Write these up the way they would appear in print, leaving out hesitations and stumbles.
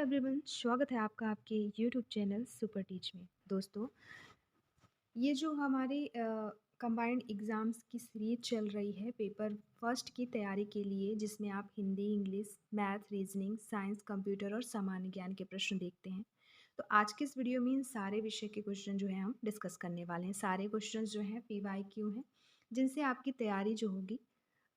Everyone, स्वागत है आपका आपके यूट्यूब चैनल सुपर टीच में। दोस्तों, ये जो हमारे कंबाइंड एग्ज़ाम्स की सीरीज चल रही है पेपर फर्स्ट की तैयारी के लिए, जिसमें आप Hindi, English, math, reasoning, science, computer और सामान्य ज्ञान के प्रश्न देखते हैं। तो आज के इस वीडियो में इन सारे विषय के क्वेश्चन जो है हम डिस्कस करने वाले हैं। सारे क्वेश्चन जो हैं PYQ हैं, जिनसे आपकी तैयारी जो होगी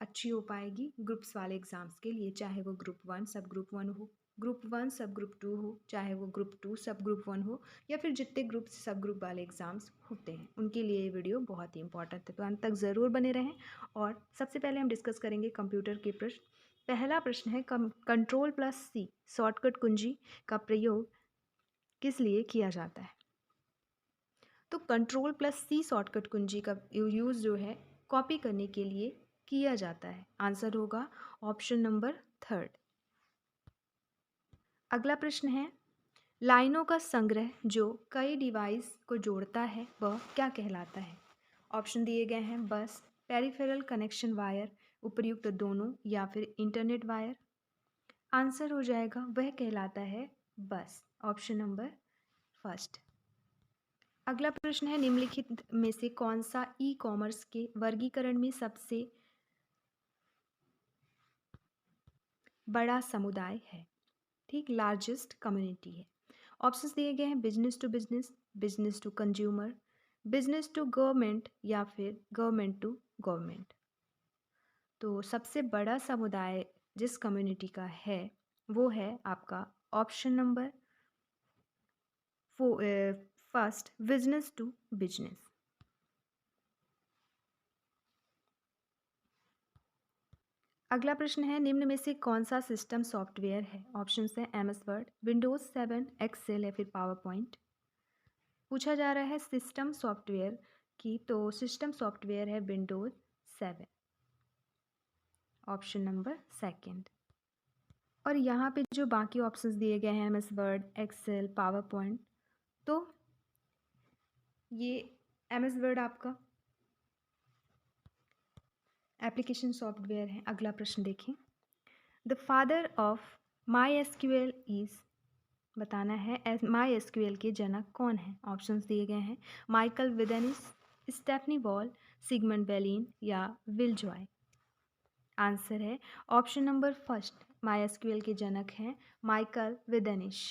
अच्छी हो पाएगी ग्रुप्स वाले एग्ज़ाम्स के लिए, चाहे वो ग्रुप 1 सब ग्रुप 1 हो, ग्रुप 1 सब ग्रुप 2 हो, चाहे वो ग्रुप 2 सब ग्रुप 1 हो, या फिर जितने ग्रुप सब ग्रुप वाले एग्ज़ाम्स होते हैं उनके लिए ये वीडियो बहुत ही इंपॉर्टेंट है। तो अंत तक ज़रूर बने रहें। और सबसे पहले हम डिस्कस करेंगे कंप्यूटर के प्रश्न। पहला प्रश्न है कंट्रोल+C शॉर्टकट कुंजी का प्रयोग किस लिए किया जाता है? तो कंट्रोल+C शॉर्टकट कुंजी का यूज़ जो है कॉपी करने के लिए किया जाता है। आंसर होगा ऑप्शन नंबर 3। अगला प्रश्न है, लाइनों का संग्रह जो कई डिवाइस को जोड़ता है वह क्या कहलाता है? ऑप्शन दिए गए हैं बस, पेरिफेरल कनेक्शन वायर, उपर्युक्त दोनों, या फिर इंटरनेट वायर। आंसर हो जाएगा वह कहलाता है बस, ऑप्शन नंबर फर्स्ट। अगला प्रश्न है, निम्नलिखित में से कौन सा ई कॉमर्स के वर्गीकरण में सबसे बड़ा समुदाय है? ठीक, लार्जेस्ट कम्युनिटी है। ऑप्शंस दिए गए हैं business to business, business to consumer, business to government, या फिर गवर्नमेंट टू गवर्नमेंट। तो सबसे बड़ा समुदाय जिस कम्युनिटी का है वो है आपका option number first, business to business. अगला प्रश्न है, निम्न में से कौन सा सिस्टम सॉफ्टवेयर है? ऑप्शन है MS वर्ड, विंडोज 7, एक्सेल, या फिर पावर पॉइंट। पूछा जा रहा है सिस्टम सॉफ्टवेयर की, तो सिस्टम सॉफ्टवेयर है विंडोज 7, ऑप्शन नंबर सेकंड। और यहाँ पे जो बाकी ऑप्शंस दिए गए हैं MS Word, Excel, PowerPoint, तो ये MS वर्ड आपका एप्लीकेशन सॉफ्टवेयर है। अगला प्रश्न देखें, the father of MySQL is, बताना है MySQL के जनक कौन है? ऑप्शंस दिए गए हैं माइकल विदेनिस, स्टेफनी वॉल, सिगमंड बेलिन, या विल जॉय। आंसर है ऑप्शन नंबर फर्स्ट, MySQL के जनक हैं माइकल विदेनिस।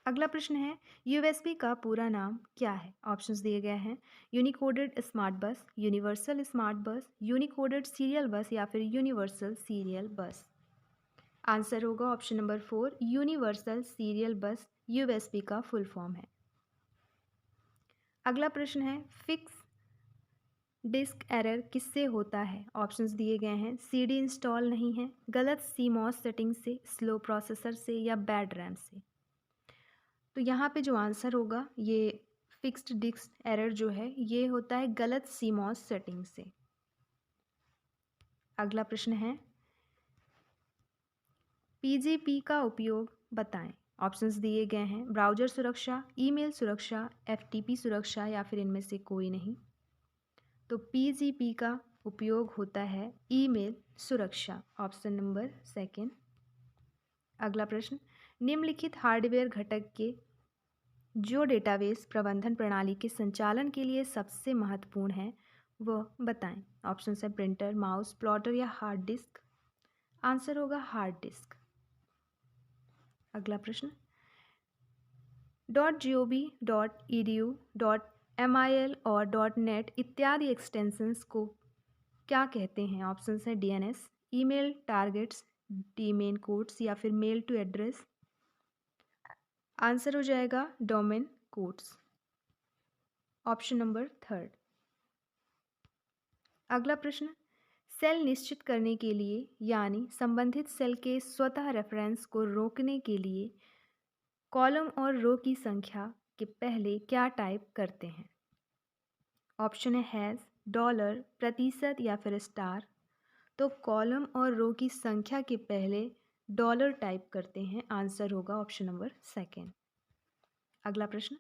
अगला प्रश्न है, USB का पूरा नाम क्या है? ऑप्शंस दिए गए हैं unicoded smart bus, universal smart bus, unicoded serial bus, या फिर यूनिवर्सल सीरियल बस। आंसर होगा option number 4, universal serial bus USB का फुल फॉर्म है। अगला प्रश्न है, फिक्स डिस्क एरर किससे होता है? ऑप्शंस दिए गए हैं CD इंस्टॉल नहीं है, गलत CMOS सेटिंग से, स्लो प्रोसेसर से, या बैड रैम से। तो यहाँ पे जो आंसर होगा, ये फिक्स्ड डिस्क एरर जो है ये होता है गलत CMOS सेटिंग से। अगला प्रश्न है, PGP का उपयोग बताएं। ऑप्शंस दिए गए हैं ब्राउज़र सुरक्षा, ईमेल सुरक्षा, FTP सुरक्षा, या फिर इनमें से कोई नहीं। तो PGP का उपयोग होता है ईमेल सुरक्षा, ऑप्शन नंबर सेकंड। अगला प्रश्न, निम्नलिखित हार्डवेयर घटक के जो डेटाबेस प्रबंधन प्रणाली के संचालन के लिए सबसे महत्वपूर्ण है वह बताएं। ऑप्शन है प्रिंटर, माउस, प्लॉटर, या हार्ड डिस्क। आंसर होगा हार्ड डिस्क। अगला प्रश्न, .gov, .edu, .mil और .net इत्यादि एक्सटेंशंस को क्या कहते हैं? ऑप्शन है DNS, email targets, domain codes, या फिर मेल टू एड्रेस। आंसर हो जाएगा domain codes, option number third. अगला प्रश्न, सेल निश्चित करने के लिए यानी संबंधित सेल के स्वतः रेफरेंस को रोकने के लिए कॉलम और रो की संख्या के पहले क्या टाइप करते हैं? ऑप्शन है हैश, डॉलर, प्रतिशत, या फिर स्टार। तो कॉलम और रो की संख्या के पहले डॉलर टाइप करते हैं। आंसर होगा ऑप्शन नंबर सेकंड। अगला प्रश्न,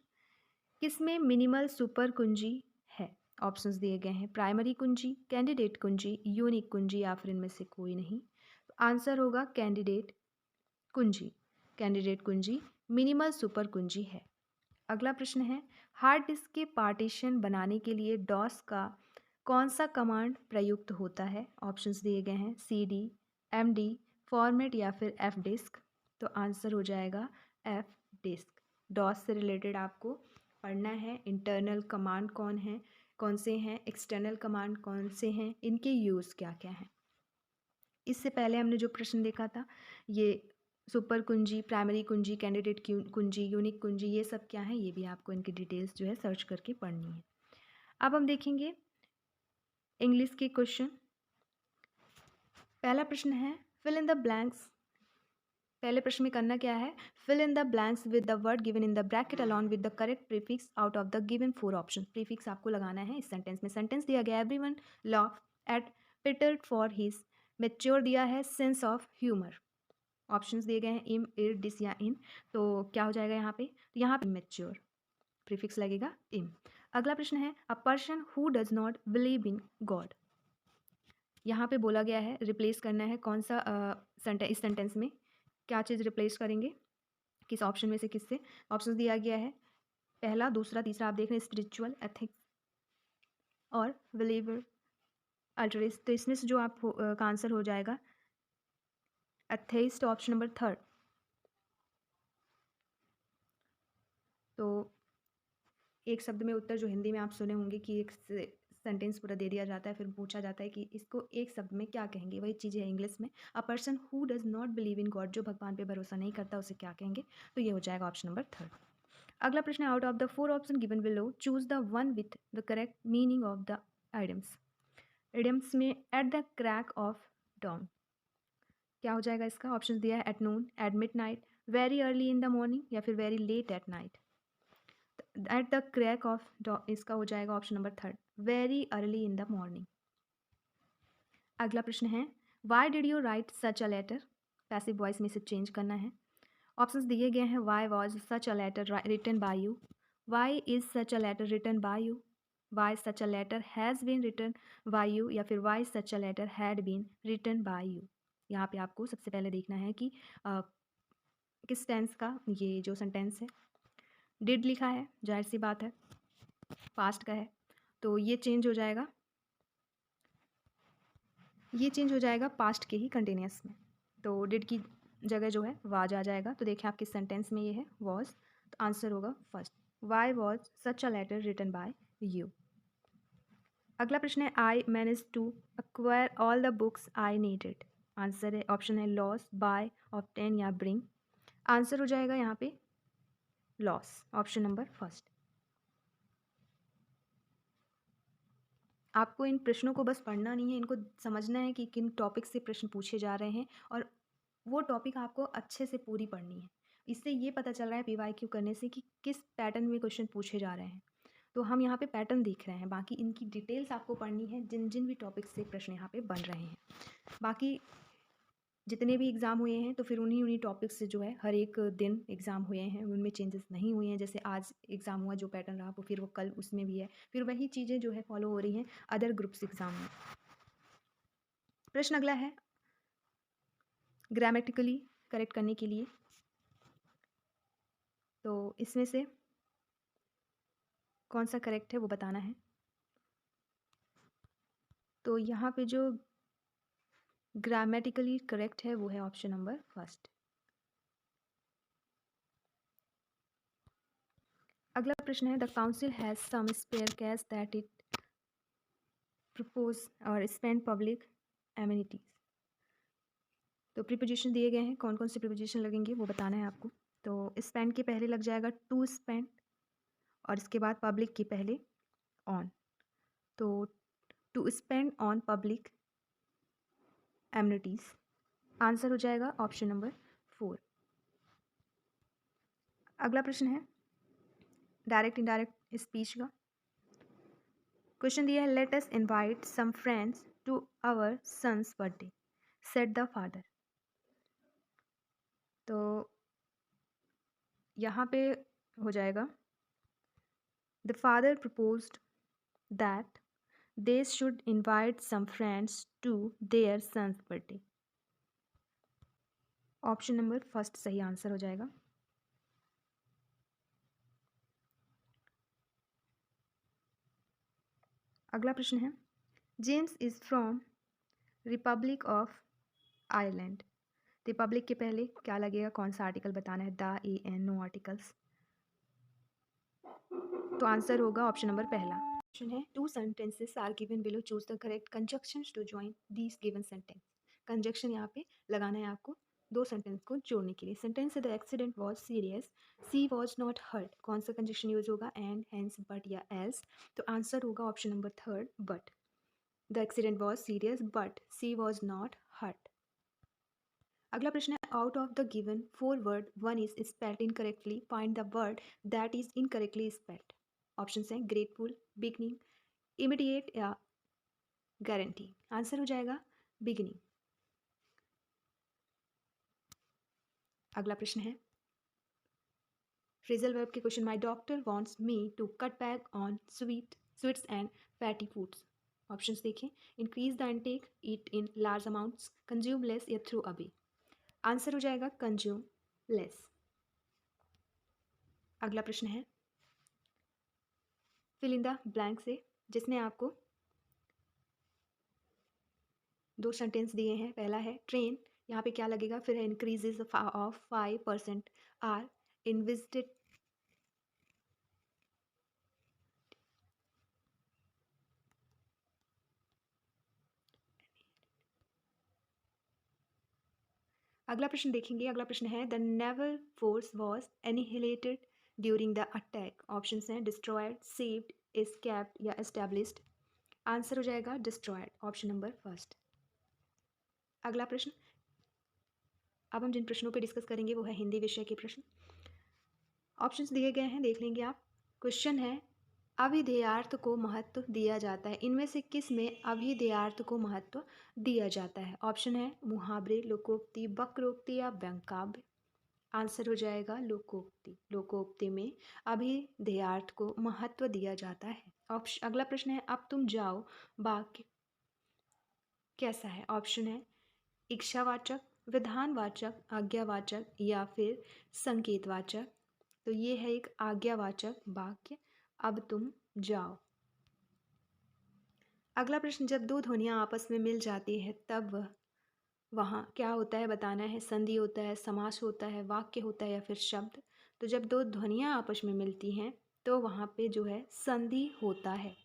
किसमें मिनिमल सुपर कुंजी है? ऑप्शंस दिए गए हैं प्राइमरी कुंजी, कैंडिडेट कुंजी, यूनिक कुंजी, या फिर इनमें से कोई नहीं। तो आंसर होगा कैंडिडेट कुंजी, कैंडिडेट कुंजी मिनिमल सुपर कुंजी है। अगला प्रश्न है, हार्ड डिस्क के पार्टीशन बनाने के लिए डॉस का कौन सा कमांड प्रयुक्त होता है? ऑप्शंस दिए गए हैं cd, md, फॉर्मेट या फिर f डिस्क। तो आंसर हो जाएगा f डिस्क। डॉस से रिलेटेड आपको पढ़ना है, इंटरनल कमांड कौन से हैं, एक्सटर्नल कमांड कौन से हैं, इनके यूज़ क्या क्या हैं। इससे पहले हमने जो प्रश्न देखा था, ये सुपर कुंजी, प्राइमरी कुंजी, कैंडिडेट कुंजी, यूनिक कुंजी, ये सब क्या है, ये भी आपको इनकी डिटेल्स जो है सर्च करके पढ़नी है। अब हम देखेंगे इंग्लिश के क्वेश्चन। पहला प्रश्न है, फिल इन द ब्लैंक्स। पहले प्रश्न में करना क्या है, fill in the blanks with the word given in the bracket along with the correct prefix out of the given 4 option. Prefix आपको लगाना है इस सेंटेंस में। सेंटेंस दिया गया everyone laugh at Peter for his. Mature दिया है sense of humour. Options दिए गए हैं इम, इर, डिस या इन। तो क्या हो जाएगा यहाँ पे, तो यहाँ पे मैच्योर, प्रीफिक्स लगेगा इम। अगला प्रश्न है, a person who does not believe in God. यहाँ पे बोला गया है रिप्लेस करना है कौन सा इस सेंटेंस में क्या चीज़ रिप्लेस करेंगे, किस ऑप्शन में से किससे। ऑप्शन दिया गया है पहला, दूसरा, तीसरा। आप देख रहे हैं स्पिरिचुअल, एथिक्स और बिलीवर, अल्टरिस्ट। तो इसमें से जो आप का आंसर हो जाएगा एथेइस्ट, ऑप्शन नंबर थर्ड। तो एक शब्द में उत्तर जो हिंदी में आप सुने होंगे कि एक सेंटेंस पूरा दे दिया जाता है, फिर पूछा जाता है कि इसको एक शब्द में क्या कहेंगे, वही चीज़ है इंग्लिश में। A person who does not believe in God, जो भगवान पे भरोसा नहीं करता, उसे क्या कहेंगे, तो ये हो जाएगा ऑप्शन नंबर थर्ड। अगला प्रश्न है, out of the 4 option given below choose the one with the correct meaning of the idioms. Idioms में at the crack of dawn, क्या हो जाएगा इसका। ऑप्शन दिया है at noon, at midnight, very early in the morning या फिर very late at night. At the crack of dawn, इसका हो जाएगा option number third, very early in the morning. अगला प्रश्न है, Y did you write such a letter. Passive voice में से चेंज करना है। ऑप्शंस दिए गए हैं why was such a letter written by you, why is such a letter written by you, why such a letter has been written by you या फिर why such a letter had been written by you. यहाँ पे आपको सबसे पहले देखना है कि किस टेंस का ये जो सेंटेंस है। डिड लिखा है, जाहिर सी बात है पास्ट का है, तो ये चेंज हो जाएगा पास्ट के ही कंटिन्यूस में। तो डिड की जगह जो है वाज आ जाएगा। तो देखिए आप किस सेंटेंस में ये है वॉज, तो आंसर होगा first, why was such a letter written by you. अगला प्रश्न है, I manage to acquire all the books I needed. Answer है ऑप्शन है लॉस, बाय, ऑब्टेन या ब्रिंग। आंसर हो जाएगा यहाँ पे लॉस, ऑप्शन नंबर फर्स्ट। आपको इन प्रश्नों को बस पढ़ना नहीं है, इनको समझना है कि किन टॉपिक से प्रश्न पूछे जा रहे हैं और वो टॉपिक आपको अच्छे से पूरी पढ़नी है। इससे ये पता चल रहा है पीवाईक्यू करने से कि किस पैटर्न में क्वेश्चन पूछे जा रहे हैं। तो हम यहाँ पे पैटर्न देख रहे हैं, बाकी इनकी डिटेल्स आपको पढ़नी है जिन जिन भी टॉपिक से प्रश्न यहाँ पे बन रहे हैं। बाकी जितने भी एग्ज़ाम हुए हैं तो फिर उन्हीं टॉपिक से जो है हर एक दिन एग्ज़ाम हुए हैं, उनमें चेंजेस नहीं हुए हैं। जैसे आज एग्ज़ाम हुआ जो पैटर्न रहा वो फिर वो कल उसमें भी है, फिर वही चीज़ें जो है फॉलो हो रही हैं अदर ग्रुप्स एग्ज़ाम में। प्रश्न अगला है, ग्रामेटिकली करेक्ट करने के लिए, तो इसमें से कौन सा करेक्ट है वो बताना है। तो यहाँ पे जो ग्रामेटिकली करेक्ट है वो है ऑप्शन नंबर फर्स्ट। अगला प्रश्न है, the council has some spare cash that it propose और स्पेंड पब्लिक एमिनिटीज। तो प्रीपोजिशन दिए गए हैं, कौन कौन से प्रीपोजिशन लगेंगे वो बताना है आपको। तो स्पेंड के पहले लग जाएगा टू स्पेंड और इसके बाद पब्लिक के पहले ऑन। तो to spend on public amenities, answer हो जाएगा ऑप्शन नंबर 4। अगला प्रश्न है डायरेक्ट इनडायरेक्ट स्पीच का। क्वेश्चन दिया है, let us invite some friends to our son's birthday said the father. तो यहाँ पे हो जाएगा the father proposed that they should invite some friends to their son's birthday। Option number first सही answer हो जाएगा। अगला प्रश्न है, James is from republic of Ireland. Republic के पहले क्या लगेगा, कौन सा आर्टिकल बताना है, the, a, an, no articles. तो आंसर होगा ऑप्शन नंबर पहला। ऑप्शन है, two sentences are given below, choose the correct conjunctions to join these given sentence. Conjunction यहाँ पे लगाना है आपको दो सेंटेंस को जोड़ने के लिए। सेंटेंस है the accident was serious, she was not hurt, कौन सा कंजक्शन यूज होगा, एंड, हेंस, बट या एल्स। तो आंसर होगा option number third, but. The accident was serious but she was not hurt. अगला प्रश्न है, out of the given four word one is spelled incorrectly, find the word that is incorrectly spelled. Option हैं grateful, beginning, immediate या guarantee. Answer हो जाएगा beginning. अगला प्रश्न है, फ्रेजल वर्ब के question, my doctor wants me to cut back on sweets and fatty foods. Options देखें, increase the intake, eat in large amounts, consume less या throw away. Answer हो जाएगा कंज्यूम लेस। अगला प्रश्न है, फिल इन द ब्लैंक से, जिसमें आपको दो सेंटेंस दिए हैं। पहला है ट्रेन, यहाँ पे क्या लगेगा, फिर है increases of 5% are in visited. अगला प्रश्न देखेंगे। अगला प्रश्न है, the naval force was annihilated during the attack. Option हैं डिस्ट्रॉयड, सेव्ड, एस्केप्ड या एस्टैब्लिश्ड। आंसर हो जाएगा डिस्ट्रॉयड, ऑप्शन नंबर फर्स्ट। अगला प्रश्न, अब हम जिन प्रश्नों पे डिस्कस करेंगे वो है हिंदी विषय के प्रश्न। ऑप्शंस दिए गए हैं, देख लेंगे आप। क्वेश्चन है, अभिधेयार्थ को महत्व दिया जाता है, इनमें से किस में अभिधेयार्थ को महत्व दिया जाता है। ऑप्शन है मुहावरे, लोकोक्ति, वक्रोक्ति या व्यंग्यकाव्य। आंसर हो जाएगा लोकोक्ति। लोकोक्ति में अभिधेयार्थ को महत्व दिया जाता है। ऑप्शन, अगला प्रश्न है, अब तुम जाओ वाक्य कैसा है। ऑप्शन है इच्छावाचक, विधानवाचक, आज्ञावाचक या फिर संकेतवाचक। तो ये है एक आज्ञावाचक वाक्य, अब तुम जाओ। अगला प्रश्न, जब दो ध्वनियाँ आपस में मिल जाती है तब वहाँ क्या होता है बताना है। संधि होता है, समास होता है, वाक्य होता है या फिर शब्द। तो जब दो ध्वनियाँ आपस में मिलती हैं तो वहाँ पे जो है संधि होता है।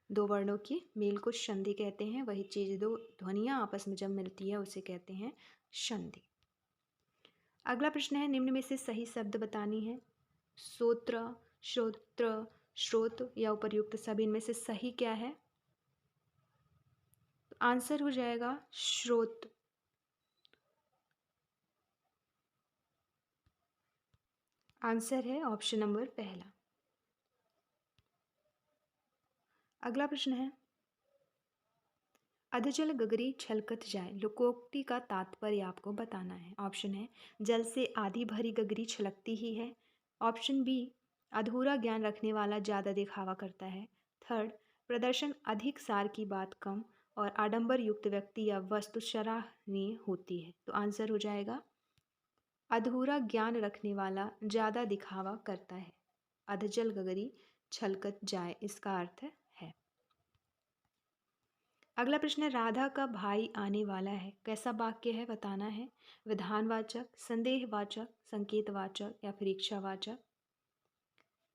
दो वर्णों की मेल को संधि कहते हैं, वही चीज़ दो ध्वनियाँ आपस में जब मिलती है उसे कहते हैं संधि। अगला प्रश्न है, निम्न में से सही शब्द बतानी है। सोत्र, श्रोत्र, श्रोत या उपर्युक्त सभी इनमें से सही क्या है। तो आंसर हो जाएगा श्रोत। आंसर है ऑप्शन नंबर पहला। अगला प्रश्न है, अधजल गगरी छलकत जाए, लोकोक्ति का तात्पर्य आपको बताना है। ऑप्शन है जल से आधी भरी गगरी छलकती ही है। ऑप्शन बी, अधूरा ज्ञान रखने वाला ज़्यादा दिखावा करता है। थर्ड, प्रदर्शन अधिक, सार की बात कम और आडंबर युक्त व्यक्ति या वस्तु सराहनीय होती है। तो आंसर हो जाएगा अधूरा ज्ञान रखने वाला ज़्यादा दिखावा करता है। अधजल गगरी छलकत जाए इसका अर्थ है। अगला प्रश्न है, राधा का भाई आने वाला है, कैसा वाक्य है बताना है। विधानवाचक, संदेहवाचक, संकेतवाचक या फिर इच्छावाचक।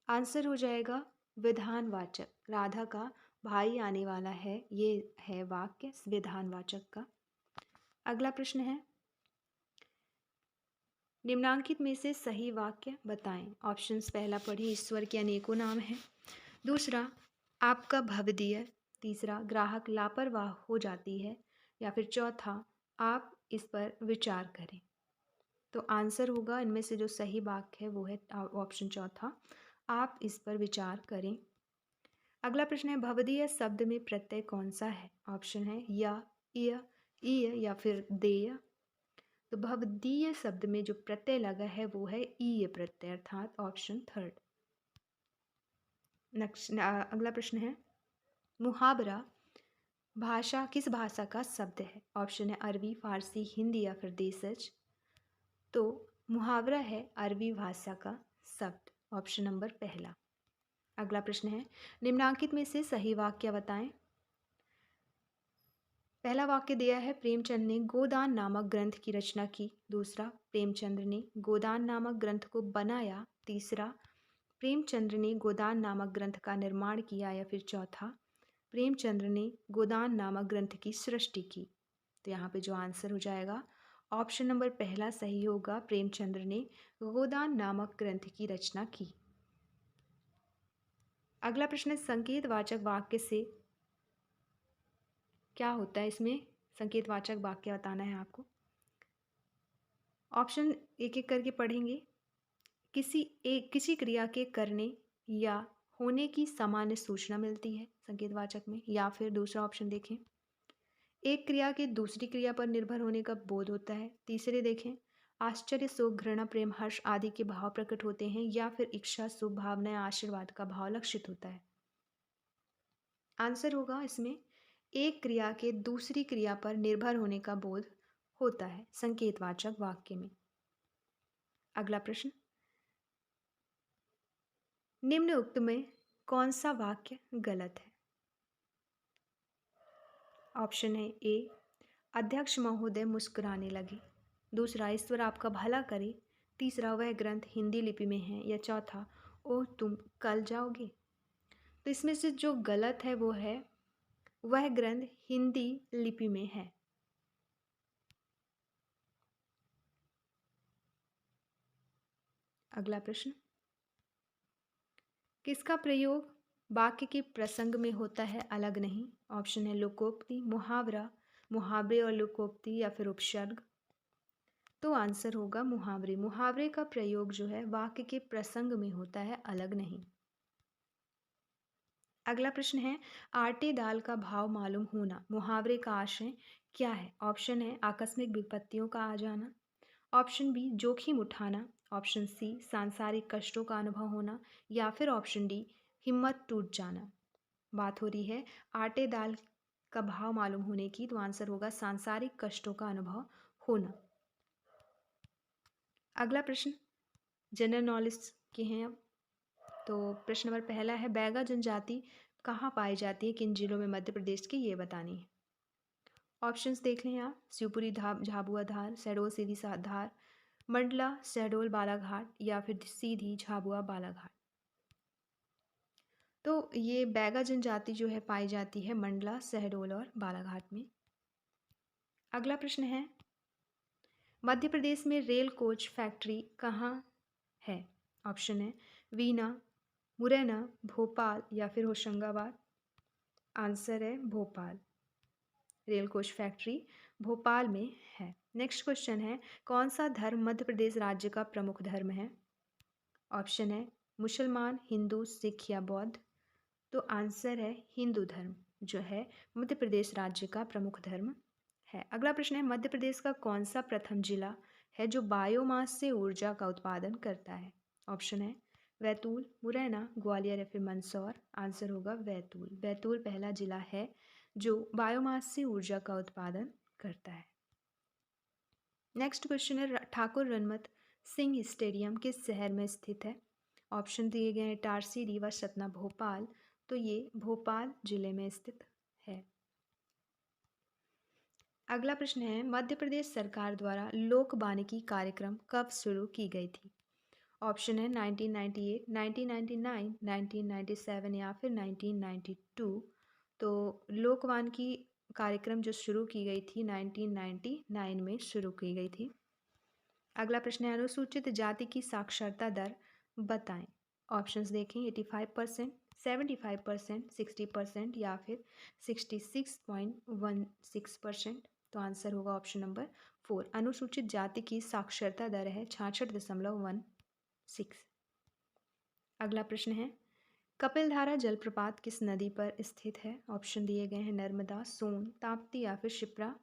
आंसर हो जाएगा विधानवाचक। राधा का भाई आने वाला है, ये है वाक्य विधानवाचक का। अगला प्रश्न है, निम्नांकित में से सही वाक्य बताएं। ऑप्शंस, पहला पढ़िए, ईश्वर के अनेकों नाम हैं। दूसरा, आपका भवदीय। तीसरा, ग्राहक लापरवाह हो जाती है। या फिर चौथा, आप इस पर विचार करें। तो आंसर होगा इनमें से जो सही वाक्य है वो है ऑप्शन चौथा, आप इस पर विचार करें। अगला प्रश्न है, भवदीय शब्द में प्रत्यय कौन सा है। ऑप्शन है या, ईय या फिर देय। तो भवदीय शब्द में जो प्रत्यय लगा है वो है ईय प्रत्यय, अर्थात ऑप्शन थर्ड। नेक्स्ट, अगला प्रश्न है, मुहावरा भाषा किस भाषा का शब्द है? ऑप्शन है अरबी, फारसी, हिंदी या फिर देशज। तो मुहावरा है अरबी भाषा का शब्द, ऑप्शन नंबर पहला। अगला प्रश्न है, निम्नांकित में से सही वाक्य बताएं। पहला वाक्य दिया है, प्रेमचंद ने गोदान नामक ग्रंथ की रचना की। दूसरा, प्रेमचंद्र ने गोदान नामक ग्रंथ को बनाया। तीसरा, प्रेमचंद्र ने गोदान नामक ग्रंथ का निर्माण किया। या फिर चौथा, प्रेमचंद्र ने गोदान नामक ग्रंथ की सृष्टि की। तो यहाँ पे जो आंसर हो जाएगा ऑप्शन नंबर पहला सही होगा, प्रेमचंद्र ने गोदान नामक ग्रंथ की रचना की। अगला प्रश्न है, संकेतवाचक वाक्य से क्या होता है? इसमें संकेतवाचक वाक्य बताना है आपको। ऑप्शन एक एक करके पढ़ेंगे। किसी क्रिया के करने या होने की सामान्य सूचना मिलती है संकेतवाचक में। या फिर दूसरा ऑप्शन देखें, एक क्रिया के दूसरी क्रिया पर निर्भर होने का बोध होता है। तीसरे देखें, आश्चर्य, शोक, घृणा, प्रेम, हर्ष आदि के भाव प्रकट होते हैं। या फिर इच्छा, शुभ भावना या आशीर्वाद का भाव लक्षित होता है। आंसर होगा इसमें एक क्रिया के दूसरी क्रिया पर निर्भर होने का बोध होता है संकेतवाचक वाक्य में। अगला प्रश्न, निम्न उक्त में कौन सा वाक्य गलत है? ऑप्शन है ए, अध्यक्ष महोदय मुस्कुराने लगे। दूसरा, ईश्वर आपका भला करे। तीसरा, वह ग्रंथ हिंदी लिपि में है। या चौथा, ओह तुम कल जाओगे। तो इसमें से जो गलत है वो है वह ग्रंथ हिंदी लिपि में है। अगला प्रश्न, किसका प्रयोग वाक्य के प्रसंग में होता है अलग नहीं? ऑप्शन है लोकोक्ति, मुहावरा, मुहावरे और लोकोक्ति या फिर उपसर्ग। तो आंसर होगा मुहावरे। मुहावरे का प्रयोग जो है वाक्य के प्रसंग में होता है, अलग नहीं। अगला प्रश्न है, आटे दाल का भाव मालूम होना मुहावरे का आशय क्या है? ऑप्शन है आकस्मिक विपत्तियों का आ जाना। ऑप्शन बी, जोखिम उठाना। ऑप्शन सी, सांसारिक कष्टों का अनुभव होना। या फिर ऑप्शन डी, हिम्मत टूट जाना। बात हो रही है आटे दाल का भाव मालूम होने की, तो आंसर होगा सांसारिक कष्टों का अनुभव होना। अगला प्रश्न जनरल नॉलेज के हैं अब। तो प्रश्न नंबर पहला है, बैगा जनजाति कहाँ पाई जाती है, किन जिलों में मध्य प्रदेश की, ये बतानी है। ऑप्शंस देख लें आप, शिवपुरी, झाबुआ, धार, शहडोल, सीधी धार, मंडला, शहडोल, बालाघाट या फिर सीधी, झाबुआ, बालाघाट। तो ये बैगा जनजाति जो है पाई जाती है मंडला, शहडोल और बालाघाट में। अगला प्रश्न है, मध्य प्रदेश में रेल कोच फैक्ट्री कहाँ है? ऑप्शन है वीना, मुरैना, भोपाल या फिर होशंगाबाद। आंसर है Bhopal. Rail coach factory Bhopal में है। नेक्स्ट क्वेश्चन है, कौन सा धर्म मध्य प्रदेश राज्य का प्रमुख धर्म है? ऑप्शन है मुसलमान, हिंदू, सिख या बौद्ध। तो आंसर है हिंदू धर्म जो है मध्य प्रदेश राज्य का प्रमुख धर्म है। अगला प्रश्न है, मध्य प्रदेश का कौन सा प्रथम जिला है जो बायोमास से ऊर्जा का उत्पादन करता है? ऑप्शन है बैतूल, मुरैना, ग्वालियर या फिर मंदसौर। आंसर होगा बैतूल। बैतूल पहला जिला है जो बायोमास से ऊर्जा का उत्पादन करता है। नेक्स्ट क्वेश्चन है, ठाकुर रनमत सिंह स्टेडियम किस शहर में स्थित है? ऑप्शन दिए गए हैं इटारसी, रीवा, सतना, भोपाल। तो ये भोपाल जिले में स्थित है। अगला प्रश्न है, मध्य प्रदेश सरकार द्वारा लोक वानिकी कार्यक्रम कब शुरू की गई थी? ऑप्शन है 1998, 1999, 1997 या फिर 1992। तो लोक वानिकी कार्यक्रम जो शुरू की गई थी 1999 में शुरू की गई थी। अगला प्रश्न है, अनुसूचित जाति की साक्षरता दर बताएं। ऑप्शंस देखें, 85%, 75%, 60% या फिर 66.16%। तो आंसर होगा ऑप्शन नंबर 4। अनुसूचित जाति की साक्षरता दर है 66.16। अगला प्रश्न है, कपिलधारा जलप्रपात किस नदी पर स्थित है? ऑप्शन दिए गए हैं नर्मदा, सोन, ताप्ती या फिर शिप्रा।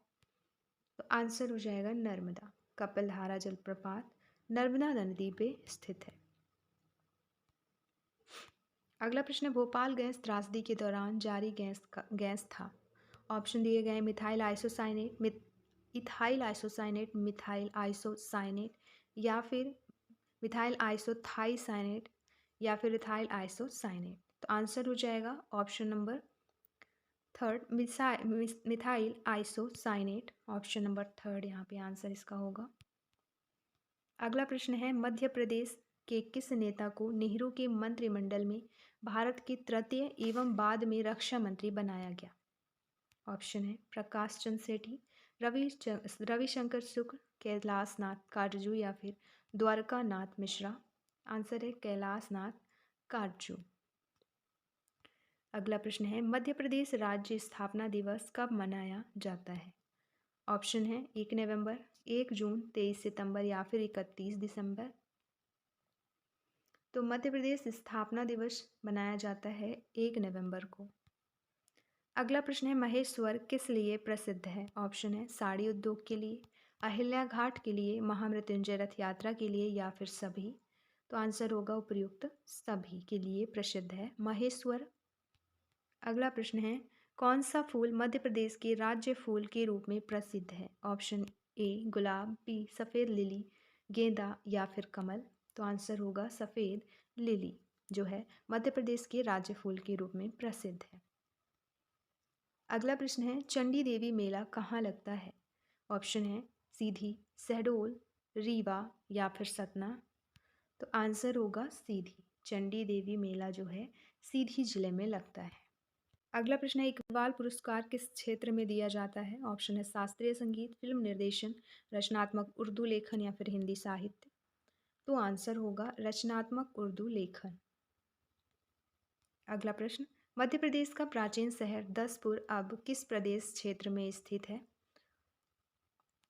तो आंसर हो जाएगा नर्मदा। कपिलधारा जलप्रपात नर्मदा नदी पे स्थित है। अगला प्रश्न है, भोपाल गैस त्रासदी के दौरान जारी गैस था। ऑप्शन दिए गए हैं methyl isocyanate, ethyl isocyanate, methyl isocyanate या फिर मिथाइल आइसोथाइसाइनेट या फिर इथाइल आइसोसाइनेट। तो आंसर हो जाएगा option number third methyl isocyanate. Option number third यहाँ पे आंसर इसका होगा। अगला प्रश्न है मध्य प्रदेश के किस नेता को नेहरू के मंत्रिमंडल में भारत के तृतीय एवं बाद में रक्षा मंत्री बनाया गया? ऑप्शन है प्रकाश चंद्र सेठी, रविशंकर शुक्ल, कैलाश नाथ काटजू या फिर द्वारका नाथ मिश्रा। आंसर है कैलाश नाथ काटजू। अगला प्रश्न है मध्य प्रदेश राज्य स्थापना दिवस कब मनाया जाता है? ऑप्शन है 1 नवंबर, 1 जून, 23 सितंबर या फिर 31 दिसंबर। तो मध्य प्रदेश स्थापना दिवस मनाया जाता है 1 नवंबर को। अगला प्रश्न है महेश्वर किस लिए प्रसिद्ध है? ऑप्शन है साड़ी उद्योग के लिए, अहिल्या घाट के लिए, महामृत्युंजय रथ यात्रा के लिए या फिर सभी। तो आंसर होगा उपयुक्त सभी के लिए प्रसिद्ध है महेश्वर। अगला प्रश्न है कौन सा फूल मध्य प्रदेश के राज्य फूल के रूप में प्रसिद्ध है? ऑप्शन ए गुलाब, बी सफ़ेद लिली, गेंदा या फिर कमल। तो आंसर होगा सफ़ेद लिली जो है मध्य प्रदेश के राज्य फूल के रूप में प्रसिद्ध है। अगला प्रश्न है चंडी देवी मेला कहाँ लगता है? ऑप्शन है सीधी, शहडोल, रीवा या फिर सतना। तो आंसर होगा सीधी। चंडी देवी मेला जो है सीधी जिले में लगता है। अगला प्रश्न है इकबाल पुरस्कार किस क्षेत्र में दिया जाता है? ऑप्शन है शास्त्रीय संगीत, फिल्म निर्देशन, रचनात्मक उर्दू लेखन या फिर हिंदी साहित्य। तो आंसर होगा रचनात्मक उर्दू लेखन। अगला प्रश्न मध्य प्रदेश का प्राचीन शहर दसपुर अब किस प्रदेश क्षेत्र में स्थित है?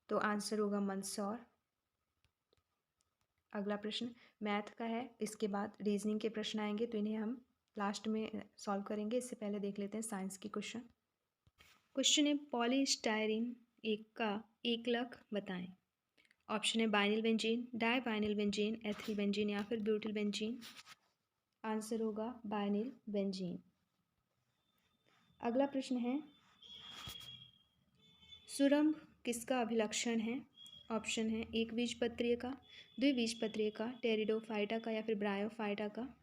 तो आंसर होगा मंदसौर। अगला प्रश्न मैथ का है, इसके बाद रीजनिंग के प्रश्न आएंगे तो इन्हें हम लास्ट में सॉल्व करेंगे। इससे पहले देख लेते हैं साइंस की क्वेश्चन। क्वेश्चन है पॉलीस्टायरीन एक का एकलक बताएं। ऑप्शन है vinyl benzene, di vinyl benzene, ethyl benzene या फिर ब्यूटिल बेंजीन। आंसर होगा बाइनिल बेंजीन। अगला प्रश्न है सुरंभ किसका अभिलक्षण है? ऑप्शन है एक बीजपत्रीय का, द्विबीजपत्रीय का, टेरिडोफाइटा का या फिर ब्रायोफाइटा का।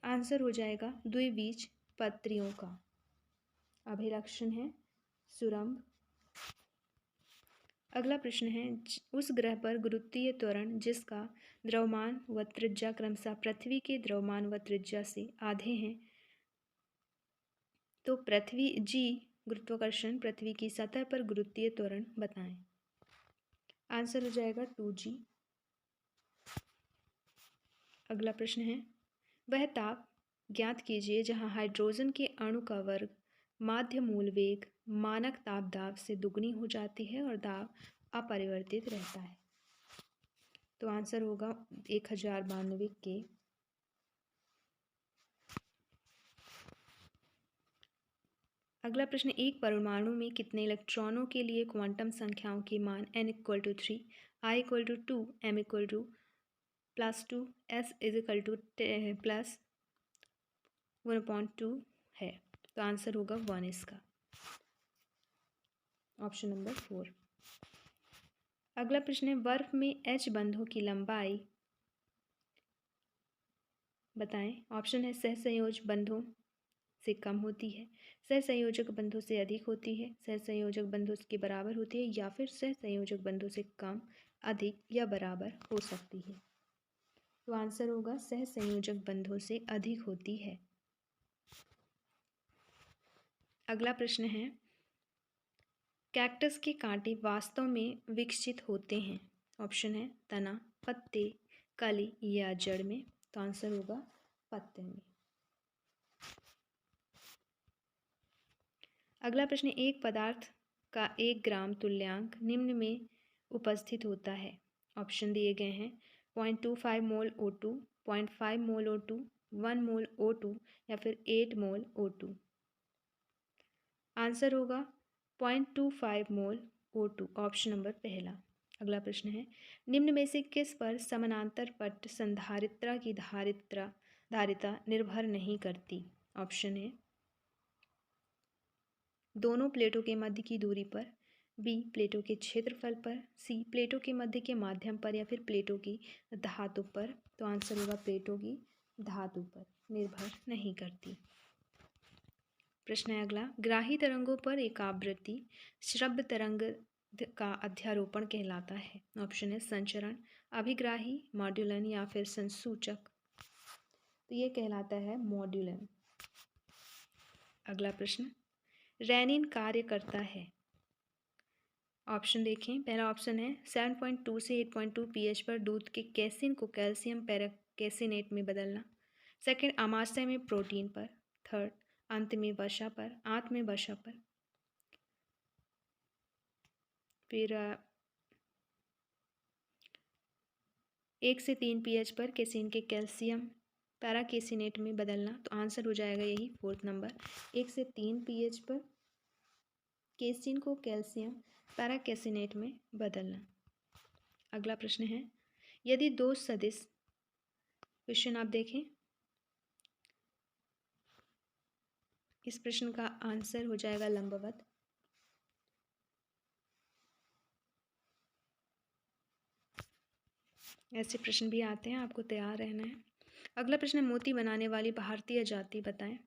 आंसर हो जाएगा द्विबीजपत्रियों का अभिलक्षण है सुरंभ। अगला प्रश्न है उस ग्रह पर गुरुत्वीय त्वरण जिसका द्रव्यमान व त्रिज्या क्रमशः पृथ्वी के द्रव्यमान व त्रिज्या से आधे हैं, तो पृथ्वी जी गुरुत्वाकर्षण पृथ्वी की सतह पर गुरुत्वीय त्वरण बताएं। आंसर हो जाएगा 2g। अगला प्रश्न है वह ताप ज्ञात कीजिए जहां हाइड्रोजन के अणु का वर्ग माध्य मूल वेग मानक ताप दाब से दुगनी हो जाती है और दाब अपरिवर्तित रहता है। तो आंसर होगा 1092 के। अगला प्रश्न एक परमाणु में कितने इलेक्ट्रॉनों के लिए क्वांटम संख्याओं के मान n=3, i=2, m=+2, s=+1/2 है। तो आंसर होगा 1 इसका। Option number 4। अगला प्रश्न है बर्फ में H बंधों की लंबाई बताएं। ऑप्शन है सहसंयोज बंधों से कम होती है, सहसंयोजक बंधों से अधिक होती है, सहसंयोजक बंधों के बराबर होती है या फिर सहसंयोजक बंधों से कम, अधिक या बराबर हो सकती है। तो आंसर होगा सहसंयोजक बंधों से अधिक होती है। अगला प्रश्न है कैक्टस के कांटे वास्तव में विकसित होते हैं। ऑप्शन है तना, पत्ते, कली या जड़ में। तो आंसर होगा पत्ते में। अगला प्रश्न एक पदार्थ का 1 ग्राम तुल्यांक निम्न में उपस्थित होता है। ऑप्शन दिए गए हैं 0.25 मोल O2, 0.5 मोल O2, 1 मोल O2 या फिर 8 मोल O2। आंसर होगा 0.25 मोल O2 ऑप्शन नंबर पहला। अगला प्रश्न है निम्न में से किस पर समानांतर पट्ट संधारित्र की धारिता निर्भर नहीं करती? ऑप्शन है दोनों प्लेटों के मध्य की दूरी पर, बी प्लेटों के क्षेत्रफल पर, सी प्लेटों के मध्य के माध्यम पर, या फिर प्लेटों की धातु पर। तो आंसर होगा प्लेटों की धातु पर निर्भर नहीं करती। प्रश्न है अगला, ग्राही तरंगों पर एक आवृत्ति श्रव्य तरंग का अध्यारोपण कहलाता है। ऑप्शन है संचरण, अभिग्राही, मॉड्यूलन या फिर संसूचक। तो ये कहलाता है मॉड्यूलन। अगला प्रश्न, रेनिन कार्य करता है। ऑप्शन देखें, पहला ऑप्शन है 7.2 से 8.2 pH पर दूध के कैसिन को कैल्शियम पैराकैसिनेट में बदलना। सेकंड, आमाशय में प्रोटीन पर। थर्ड, अंत में वसा पर, आंत में वसा पर। फिर 1 से 3 pH पर कैसिन के कैल्शियम पैराकैसिनेट में बदलना। तो आंसर हो जाएगा यही फोर्थ नंबर, 1 से 3 pH पर कैसिन को कैल्शियम पैराकैसिनेट में बदलना। अगला प्रश्न है, यदि दो सदिश, क्वेश्चन आप देखें, इस प्रश्न का आंसर हो जाएगा लंबवत। ऐसे प्रश्न भी आते हैं, आपको तैयार रहना है। अगला प्रश्न है, मोती बनाने वाली भारतीय जाति बताएं।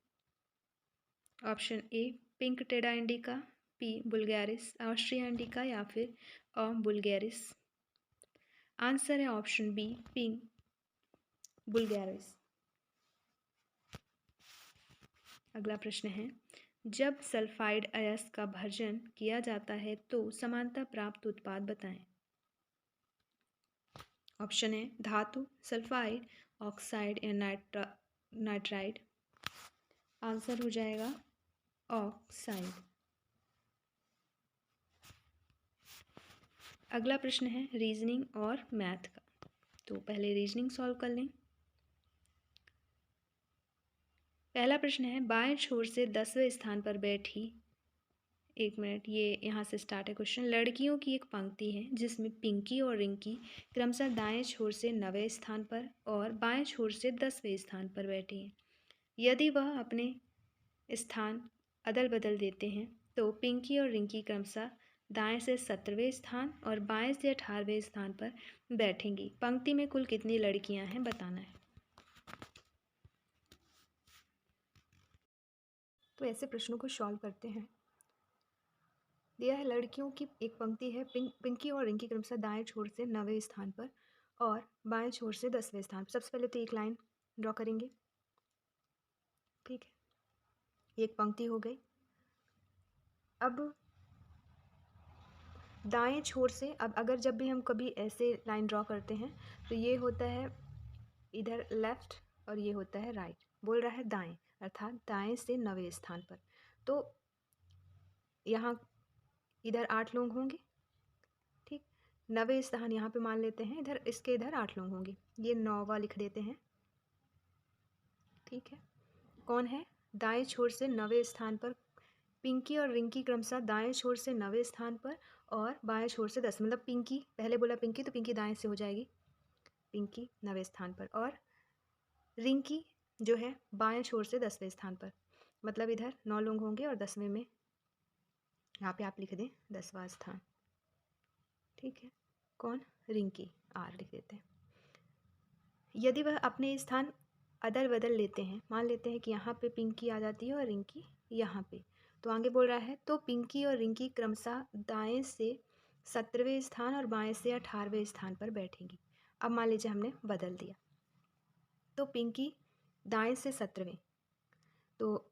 Option A Pinctada indica, P vulgaris Ostrea indica, या फिर बुल्गारिस। आंसर है ऑप्शन बी पिंक बुल्गारिस। अगला प्रश्न है, जब सल्फाइड अयस्क का भर्जन किया जाता है तो समानता प्राप्त उत्पाद बताएं। ऑप्शन है धातु, सल्फाइड, ऑक्साइड या नाइट्राइड। आंसर हो जाएगा ऑक्साइड। अगला प्रश्न है रीजनिंग और मैथ का, तो पहले रीजनिंग सॉल्व कर लें। पहला प्रश्न है, बाएं छोर से 10वें स्थान पर बैठी, एक मिनट, ये यहाँ से स्टार्ट है क्वेश्चन। लड़कियों की एक पंक्ति है जिसमें पिंकी और रिंकी क्रमशः दाएं छोर से 9वें स्थान पर और बाएं छोर से 10वें स्थान पर बैठी हैं। यदि वह अपने स्थान अदल बदल देते हैं तो पिंकी और रिंकी क्रमशः दाएं से 17वें स्थान और बाएं से 18वें स्थान पर बैठेंगी। पंक्ति में कुल कितनी लड़कियां हैं बताना है। तो ऐसे प्रश्नों को सॉल्व करते हैं। दिया है लड़कियों की एक पंक्ति है, पिंकी और रिंकी क्रमशः दाएं छोर से 9वें स्थान पर और बाएं छोर से 10वें स्थान पर। सबसे पहले तो एक लाइन ड्रॉ करेंगे, ठीक है, एक पंक्ति हो गई। अब दाएं छोर से, अब अगर जब भी हम कभी ऐसे लाइन ड्रॉ करते हैं तो ये होता है इधर लेफ्ट और ये होता है राइट। बोल रहा है दाएं, अर्थात दाएं से 9वें स्थान पर। तो यहाँ इधर 8 लोग होंगे, ठीक, 9वें स्थान यहाँ पे मान लेते हैं, इधर इसके इधर 8 लोग होंगे, ये 9वां लिख देते हैं, ठीक है। कौन है, दाएं छोर से 9वें स्थान पर पिंकी और रिंकी क्रमशः दाएं छोर से 9वें स्थान पर और बाएं छोर से 10, मतलब पिंकी, पहले बोला पिंकी तो पिंकी दाएं से हो जाएगी, पिंकी 9वें स्थान पर, और रिंकी जो है बाएं छोर से 10वें स्थान पर, मतलब इधर 9 लोग होंगे और 10वें में यहाँ पे आप लिख दें 10वां स्थान, ठीक है। कौन, रिंकी, आर लिख देते हैं। यदि वह अपने स्थान अदल बदल लेते हैं, मान लेते हैं कि यहाँ पे पिंकी आ जाती है और रिंकी यहाँ पे, तो आगे बोल रहा है तो पिंकी और रिंकी क्रमशः दाएं से 17वें स्थान और बाएं से 18वें स्थान पर बैठेंगी। अब मान लीजिए हमने बदल दिया, तो पिंकी दाएं से 17वें, तो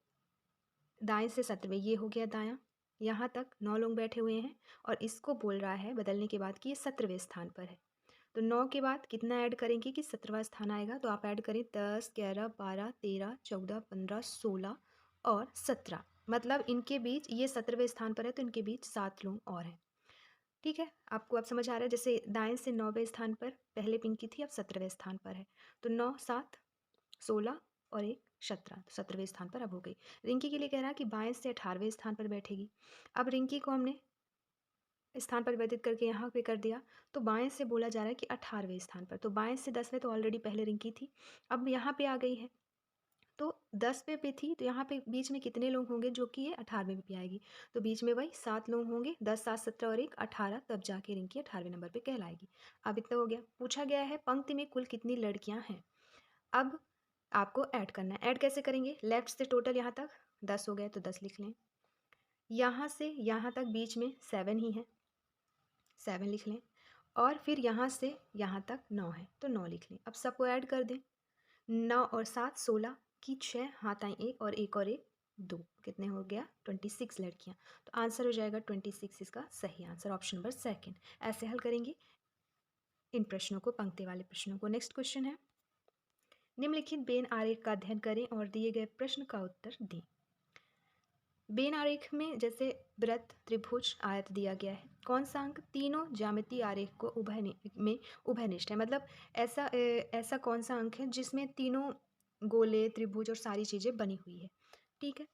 दाएं से 17वें ये हो गया दायां, यहाँ तक 9 लोग बैठे हुए हैं और इसको बोल रहा है बदलने के बाद कि ये 17वें स्थान पर है। तो 9 के बाद कितना ऐड करेंगे कि 17वां स्थान आएगा, तो आप ऐड करें 10, 11, 12, 13, 14, 15, 16 और 17, मतलब इनके बीच, ये 17वें स्थान पर है तो इनके बीच 7 लोग और हैं, ठीक है। आपको अब समझ आ रहा है, जैसे दाएं से 9वें स्थान पर पहले पिंकी थी, अब 17वें स्थान पर है, तो 9, 7, 16 और 1, 17, तो 17वें स्थान पर अब हो गई। रिंकी के लिए कह रहा है कि बाएं से 18वें स्थान पर बैठेगी। अब रिंकी को हमने स्थान परिवर्तित करके यहाँ पे कर दिया, तो बाएं से बोला जा रहा है कि 18वें स्थान पर, तो बाएं से 10वें तो ऑलरेडी पहले रिंकी थी, अब यहाँ पे आ गई है, तो 10 पे थी, तो यहाँ पे बीच में कितने लोग होंगे जो कि ये 18वें पे आएगी। तो बीच में वही 7 लोग होंगे, 10 7 17 और 1 18, तब जाके रिंकी 18वें नंबर पे कहलाएगी। अब इतना हो गया। पूछा गया है पंक्ति में कुल कितनी लड़कियां हैं। अब आपको ऐड करना है। ऐड कैसे करेंगे? लेफ्ट से टोटल यहाँ तक 10 हो गए तो 10 लिख लें। यहाँ से यहाँ तक बीच में 7 ही है, 7 लिख लें। और फिर यहाँ से यहाँ तक 9 है तो 9 लिख लें। अब सबको ऐड कर दें। 9 और 7 16 की 6 हाथ आई 1 और 1 और 1 2, कितने हो गया? 26 लड़कियाँ। तो आंसर हो जाएगा 26, इसका सही आंसर ऑप्शन नंबर सेकंड। ऐसे हल करेंगे इन प्रश्नों को, पंक्ति वाले प्रश्नों को। नेक्स्ट क्वेश्चन है, निम्नलिखित बेन आरेख का अध्ययन करें और दिए गए प्रश्न का उत्तर दें। बेन आरेख में जैसे वृत्त, त्रिभुज, आयत दिया गया है। कौन सा अंक तीनों ज्यामितीय आरेख को उभयनिष्ठ है, मतलब ऐसा कौन सा अंक है जिसमें तीनों गोले, त्रिभुज और सारी चीज़ें बनी हुई है। ठीक है,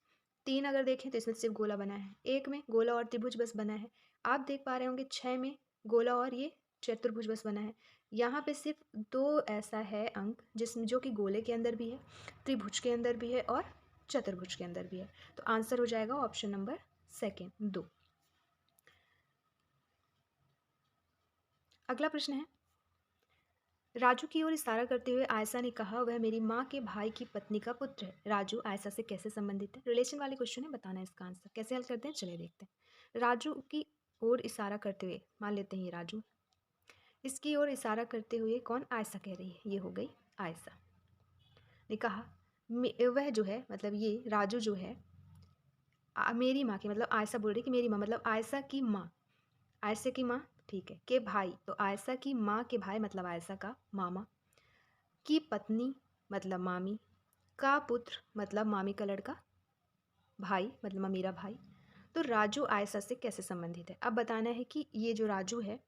3 अगर देखें तो इसमें सिर्फ गोला बना है, 1 में गोला और त्रिभुज बस बना है। आप देख पा रहे होंगे 6 में गोला और ये चतुर्भुज बस बना है। यहाँ पे सिर्फ 2 ऐसा है अंक जिसमें जो कि गोले के अंदर भी है, त्रिभुज के अंदर भी है और चतुर्भुज के अंदर भी है। तो आंसर हो जाएगा ऑप्शन नंबर सेकेंड 2। अगला प्रश्न है, राजू की ओर इशारा करते हुए आयशा ने कहा वह मेरी माँ के भाई की पत्नी का पुत्र है। राजू आयशा से कैसे संबंधित है? रिलेशन वाले क्वेश्चन है, बताना है इसका आंसर। कैसे हल करते हैं चलिए देखते हैं। राजू की ओर इशारा करते हुए, मान लेते हैं ये राजू, इसकी ओर इशारा करते हुए कौन? आयशा कह रही है, ये हो गई आयशा ने कहा वह जो है, मतलब ये राजू जो है मेरी माँ की, मतलब आयशा बोल रही कि मेरी माँ, मतलब आयशा की माँ, आयशा की माँ, ठीक है, के भाई, तो आयशा की माँ के भाई मतलब आयशा का मामा, की पत्नी मतलब मामी, का पुत्र मतलब मामी का लड़का, भाई मतलब मेरा भाई। तो राजू आयशा से कैसे संबंधित है? अब बताना है कि ये जो राजू है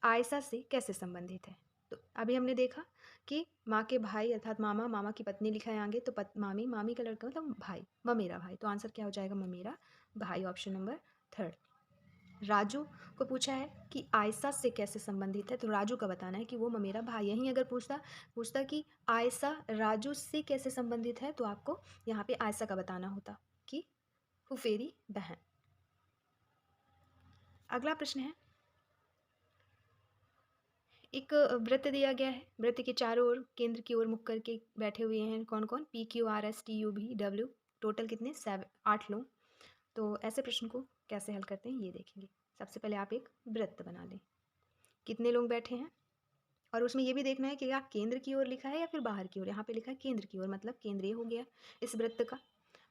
आयशा से कैसे संबंधित है। तो अभी हमने देखा कि माँ के भाई अर्थात मामा, मामा की पत्नी लिखा है आगे, तो मामी, मामी का लड़का मतलब भाई, ममेरा भाई। तो आंसर क्या हो जाएगा? ममेरा भाई, ऑप्शन नंबर थर्ड। राजू को पूछा है कि आयशा से कैसे संबंधित है, तो राजू का बताना है कि वो ममेरा भाई। यहीं अगर पूछता पूछता कि आयशा राजू से कैसे संबंधित है, तो आपको यहाँ पे आयशा का बताना होता कि फुफेरी बहन। अगला प्रश्न है, एक वृत्त दिया गया है, वृत्त के चारों ओर केंद्र की ओर मुख करके बैठे हुए हैं कौन कौन? P Q R S T U V W, total कितने? 8 लोग। तो ऐसे प्रश्न को कैसे हल करते हैं ये देखेंगे। सबसे पहले आप एक वृत्त बना लें, कितने लोग बैठे हैं, और उसमें ये भी देखना है कि क्या केंद्र की ओर लिखा है या फिर बाहर की ओर। यहाँ पे लिखा है केंद्र की ओर, मतलब केंद्रीय हो गया इस वृत्त का।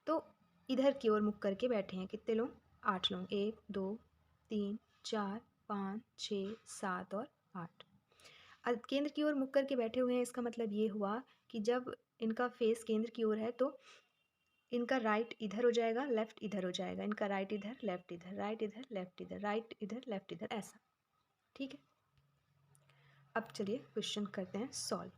तो इधर की ओर मुख करके बैठे हैं कितने लोग? 8 लोग, 1 2 3 4 5 6 7 और 8। केंद्र की ओर मुख करके बैठे हुए हैं, इसका मतलब ये हुआ कि जब इनका फेस केंद्र की ओर है तो इनका राइट इधर हो जाएगा, लेफ्ट इधर हो जाएगा, इनका राइट इधर, लेफ्ट इधर, राइट इधर, लेफ्ट इधर, राइट इधर, लेफ्ट इधर, ऐसा। ठीक है, अब चलिए क्वेश्चन करते हैं सॉल्व।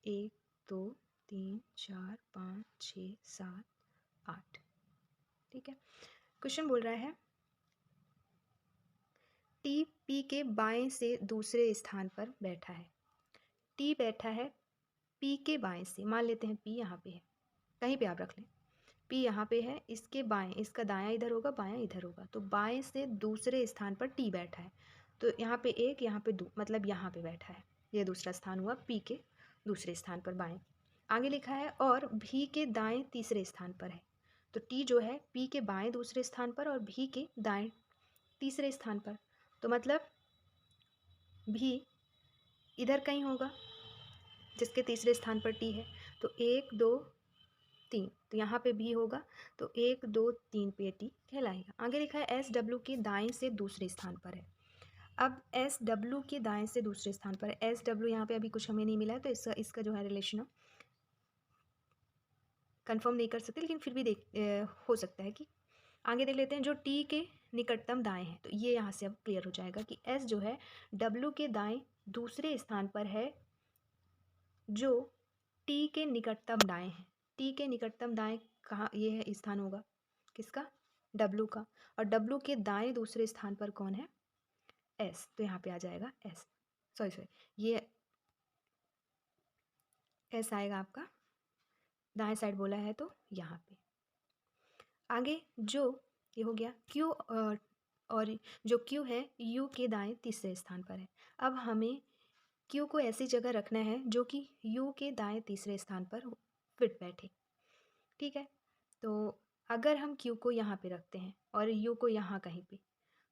1 2 3 4 5 6 7 8। ठीक है, क्वेश्चन बोल रहा है टी पी के बाएं से दूसरे स्थान पर बैठा है। टी बैठा है पी के बाएं से, मान लेते हैं पी यहाँ पे है, कहीं पे आप रख लें। पी यहाँ पे है, इसके बाएं, इसका दायां इधर होगा, बायां इधर होगा, तो बाएं से दूसरे स्थान पर टी बैठा है। तो यहाँ पे 1, यहाँ पे 2, मतलब यहाँ पे बैठा है। ये दूसरा स्थान हुआ पी के दूसरे स्थान पर बाएं। आगे लिखा है और भी के दाएं तीसरे स्थान पर है। तो टी जो है पी के बाएं दूसरे स्थान पर और भी के दाएं तीसरे स्थान पर, तो मतलब भी इधर कहीं होगा जिसके तीसरे स्थान पर टी है। तो 1 2 3, तो यहाँ पे भी होगा, तो 1 2 3 पे टी कहलाएगा। आगे लिखा है एस डब्ल्यू के दाएं से दूसरे स्थान पर है। अब एस डब्ल्यू के दाएं से दूसरे स्थान पर है, एस डब्ल्यू यहाँ पे अभी कुछ हमें नहीं मिला है, तो इसका जो है रिलेशन कंफर्म नहीं कर सकते, लेकिन फिर भी हो सकता है कि आगे देख लेते हैं। जो टी के निकटतम दाएं है, तो ये यहाँ से अब क्लियर हो जाएगा कि एस जो है डब्ल्यू के दाएं दूसरे स्थान पर है, जो टी के निकटतम दाएं है। टी के निकटतम दाएं कहाँ? ये है स्थान होगा किसका? डब्ल्यू का। और डब्ल्यू के दाएं दूसरे स्थान पर कौन है? एस, तो यहाँ पे आ जाएगा एस। सॉरी ये एस आएगा आपका, दाएं साइड बोला है तो यहाँ पे। आगे जो ये हो गया क्यू, और जो क्यू है यू के दाएं तीसरे स्थान पर है। अब हमें क्यू को ऐसी जगह रखना है जो कि यू के दाएं तीसरे स्थान पर फिट बैठे, ठीक है। तो अगर हम क्यू को यहाँ पे रखते हैं और यू को यहाँ कहीं पे,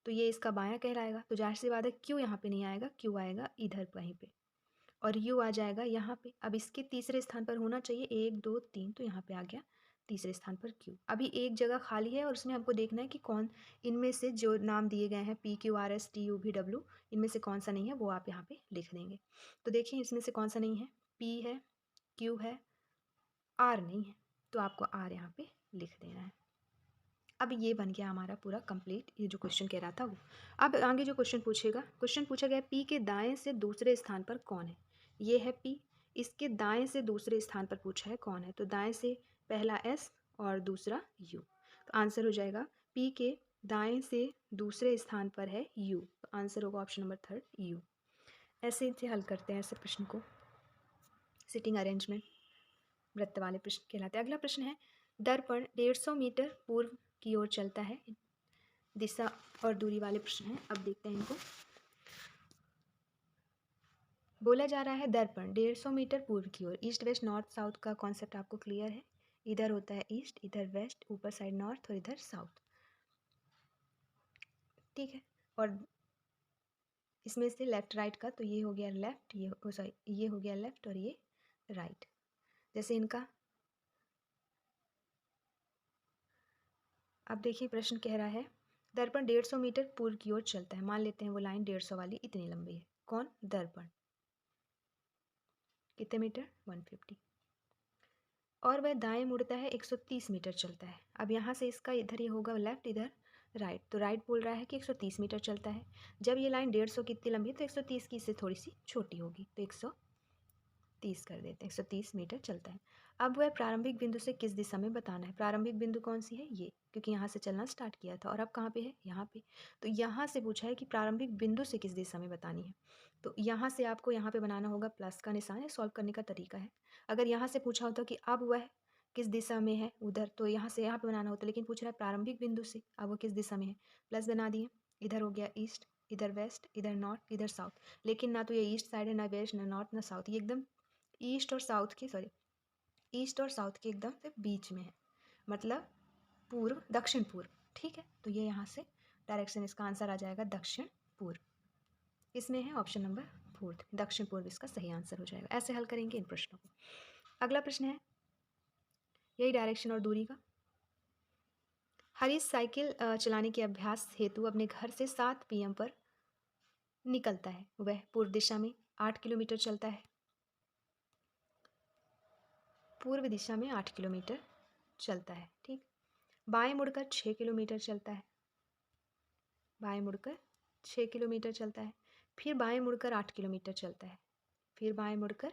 तो ये इसका बायां कहलाएगा। तो जाहिर सी बात है क्यू यहाँ पे नहीं आएगा, क्यू आएगा इधर कहीं पे, और यू आ जाएगा यहाँ पे। अब इसके तीसरे स्थान पर होना चाहिए 1 2 3, तो यहाँ पे आ गया तीसरे स्थान पर क्यू। अभी एक जगह खाली है और उसमें हमको देखना है कि कौन इनमें से जो नाम दिए गए हैं P Q R S T U V W, इनमें से कौन सा नहीं है वो आप यहाँ पे लिख देंगे। तो देखिए इसमें से कौन सा नहीं है, पी है, क्यू है, आर नहीं है, तो आपको आर यहाँ पे लिख देना है। अब ये बन गया हमारा पूरा कंप्लीट, ये जो क्वेश्चन कह रहा था वो। अब आगे जो क्वेश्चन पूछेगा, क्वेश्चन पूछा गया पी के दाएं से दूसरे स्थान पर कौन है। ये है पी, इसके दाएं से दूसरे स्थान पर पूछा है कौन है, तो दाएं से पहला एस और दूसरा यू, तो आंसर हो जाएगा पी के दाएं से दूसरे स्थान पर है यू, तो आंसर होगा ऑप्शन नंबर 3 यू। ऐसे इसे हल करते हैं ऐसे प्रश्न को, सिटिंग अरेंजमेंट वृत्त वाले प्रश्न कहलाते हैं। अगला प्रश्न है दर्पण 150 मीटर पूर्व की ओर चलता है, दिशा और दूरी वाले प्रश्न हैं। अब देखते हैं इनको। बोला जा रहा है दर्पण 150 मीटर पूर्व की ओर, ईस्ट वेस्ट नॉर्थ साउथ का कॉन्सेप्ट आपको क्लियर है। इधर होता है ईस्ट, इधर वेस्ट, ऊपर साइड नॉर्थ और इधर साउथ, ठीक है। और इसमें से लेफ्ट राइट का, तो ये हो गया लेफ्ट, ये सॉरी ये हो गया लेफ्ट और ये राइट। जैसे इनका अब देखिए प्रश्न कह रहा है दर्पण 150 मीटर पूर्व की ओर चलता है, मान लेते हैं वो लाइन 150 वाली इतनी लंबी है। कौन? दर्पण। कितने मीटर? 150। और वह दाएं मुड़ता है 130 मीटर चलता है। अब यहाँ से इसका इधर ये होगा लेफ्ट, इधर राइट, तो राइट बोल रहा है कि 130 मीटर चलता है। जब ये लाइन 150 की इतनी लंबी है तो 130 की इससे थोड़ी सी छोटी होगी, तो 130 कर देते हैं, 130 मीटर चलता है। अब वह प्रारंभिक बिंदु से किस दिशा में बताना है। प्रारंभिक बिंदु कौन सी है? ये, क्योंकि यहाँ से चलना स्टार्ट किया था और अब कहाँ पे है? यहाँ पे। तो यहाँ से पूछा है कि प्रारंभिक बिंदु से किस दिशा में बतानी है, तो यहाँ से आपको यहाँ पे बनाना होगा प्लस का निशान, है सॉल्व करने का तरीका है। अगर यहाँ से पूछा होता कि अब वह किस दिशा में है उधर, तो यहाँ से यहाँ पे बनाना होता, लेकिन पूछ रहा है प्रारंभिक बिंदु से, अब वो किस दिशा में है, प्लस बना दिए। इधर हो गया ईस्ट, इधर वेस्ट, इधर नॉर्थ, इधर साउथ, लेकिन ना तो ये ईस्ट साइड है, ना वेस्ट, ना नॉर्थ, ना साउथ, ये एकदम ईस्ट और साउथ के, सॉरी ईस्ट और साउथ के एकदम से बीच में है, मतलब पूर्व दक्षिण पूर्व, ठीक है। तो ये यहाँ से डायरेक्शन, इसका आंसर आ जाएगा दक्षिण पूर्व। इसमें है ऑप्शन नंबर 4, दक्षिण पूर्व इसका सही आंसर हो जाएगा। ऐसे हल करेंगे इन प्रश्नों को। अगला प्रश्न है यही डायरेक्शन और दूरी का। हरीश साइकिल चलाने के अभ्यास हेतु अपने घर से 7 PM पर निकलता है। वह पूर्व दिशा में 8 किलोमीटर चलता है, पूर्व दिशा में 8 किलोमीटर चलता है, ठीक। बाएं मुड़कर 6 किलोमीटर चलता है, बाएं मुड़कर 6 किलोमीटर चलता है, फिर बाएं मुड़कर 8 किलोमीटर चलता है, फिर बाएं मुड़कर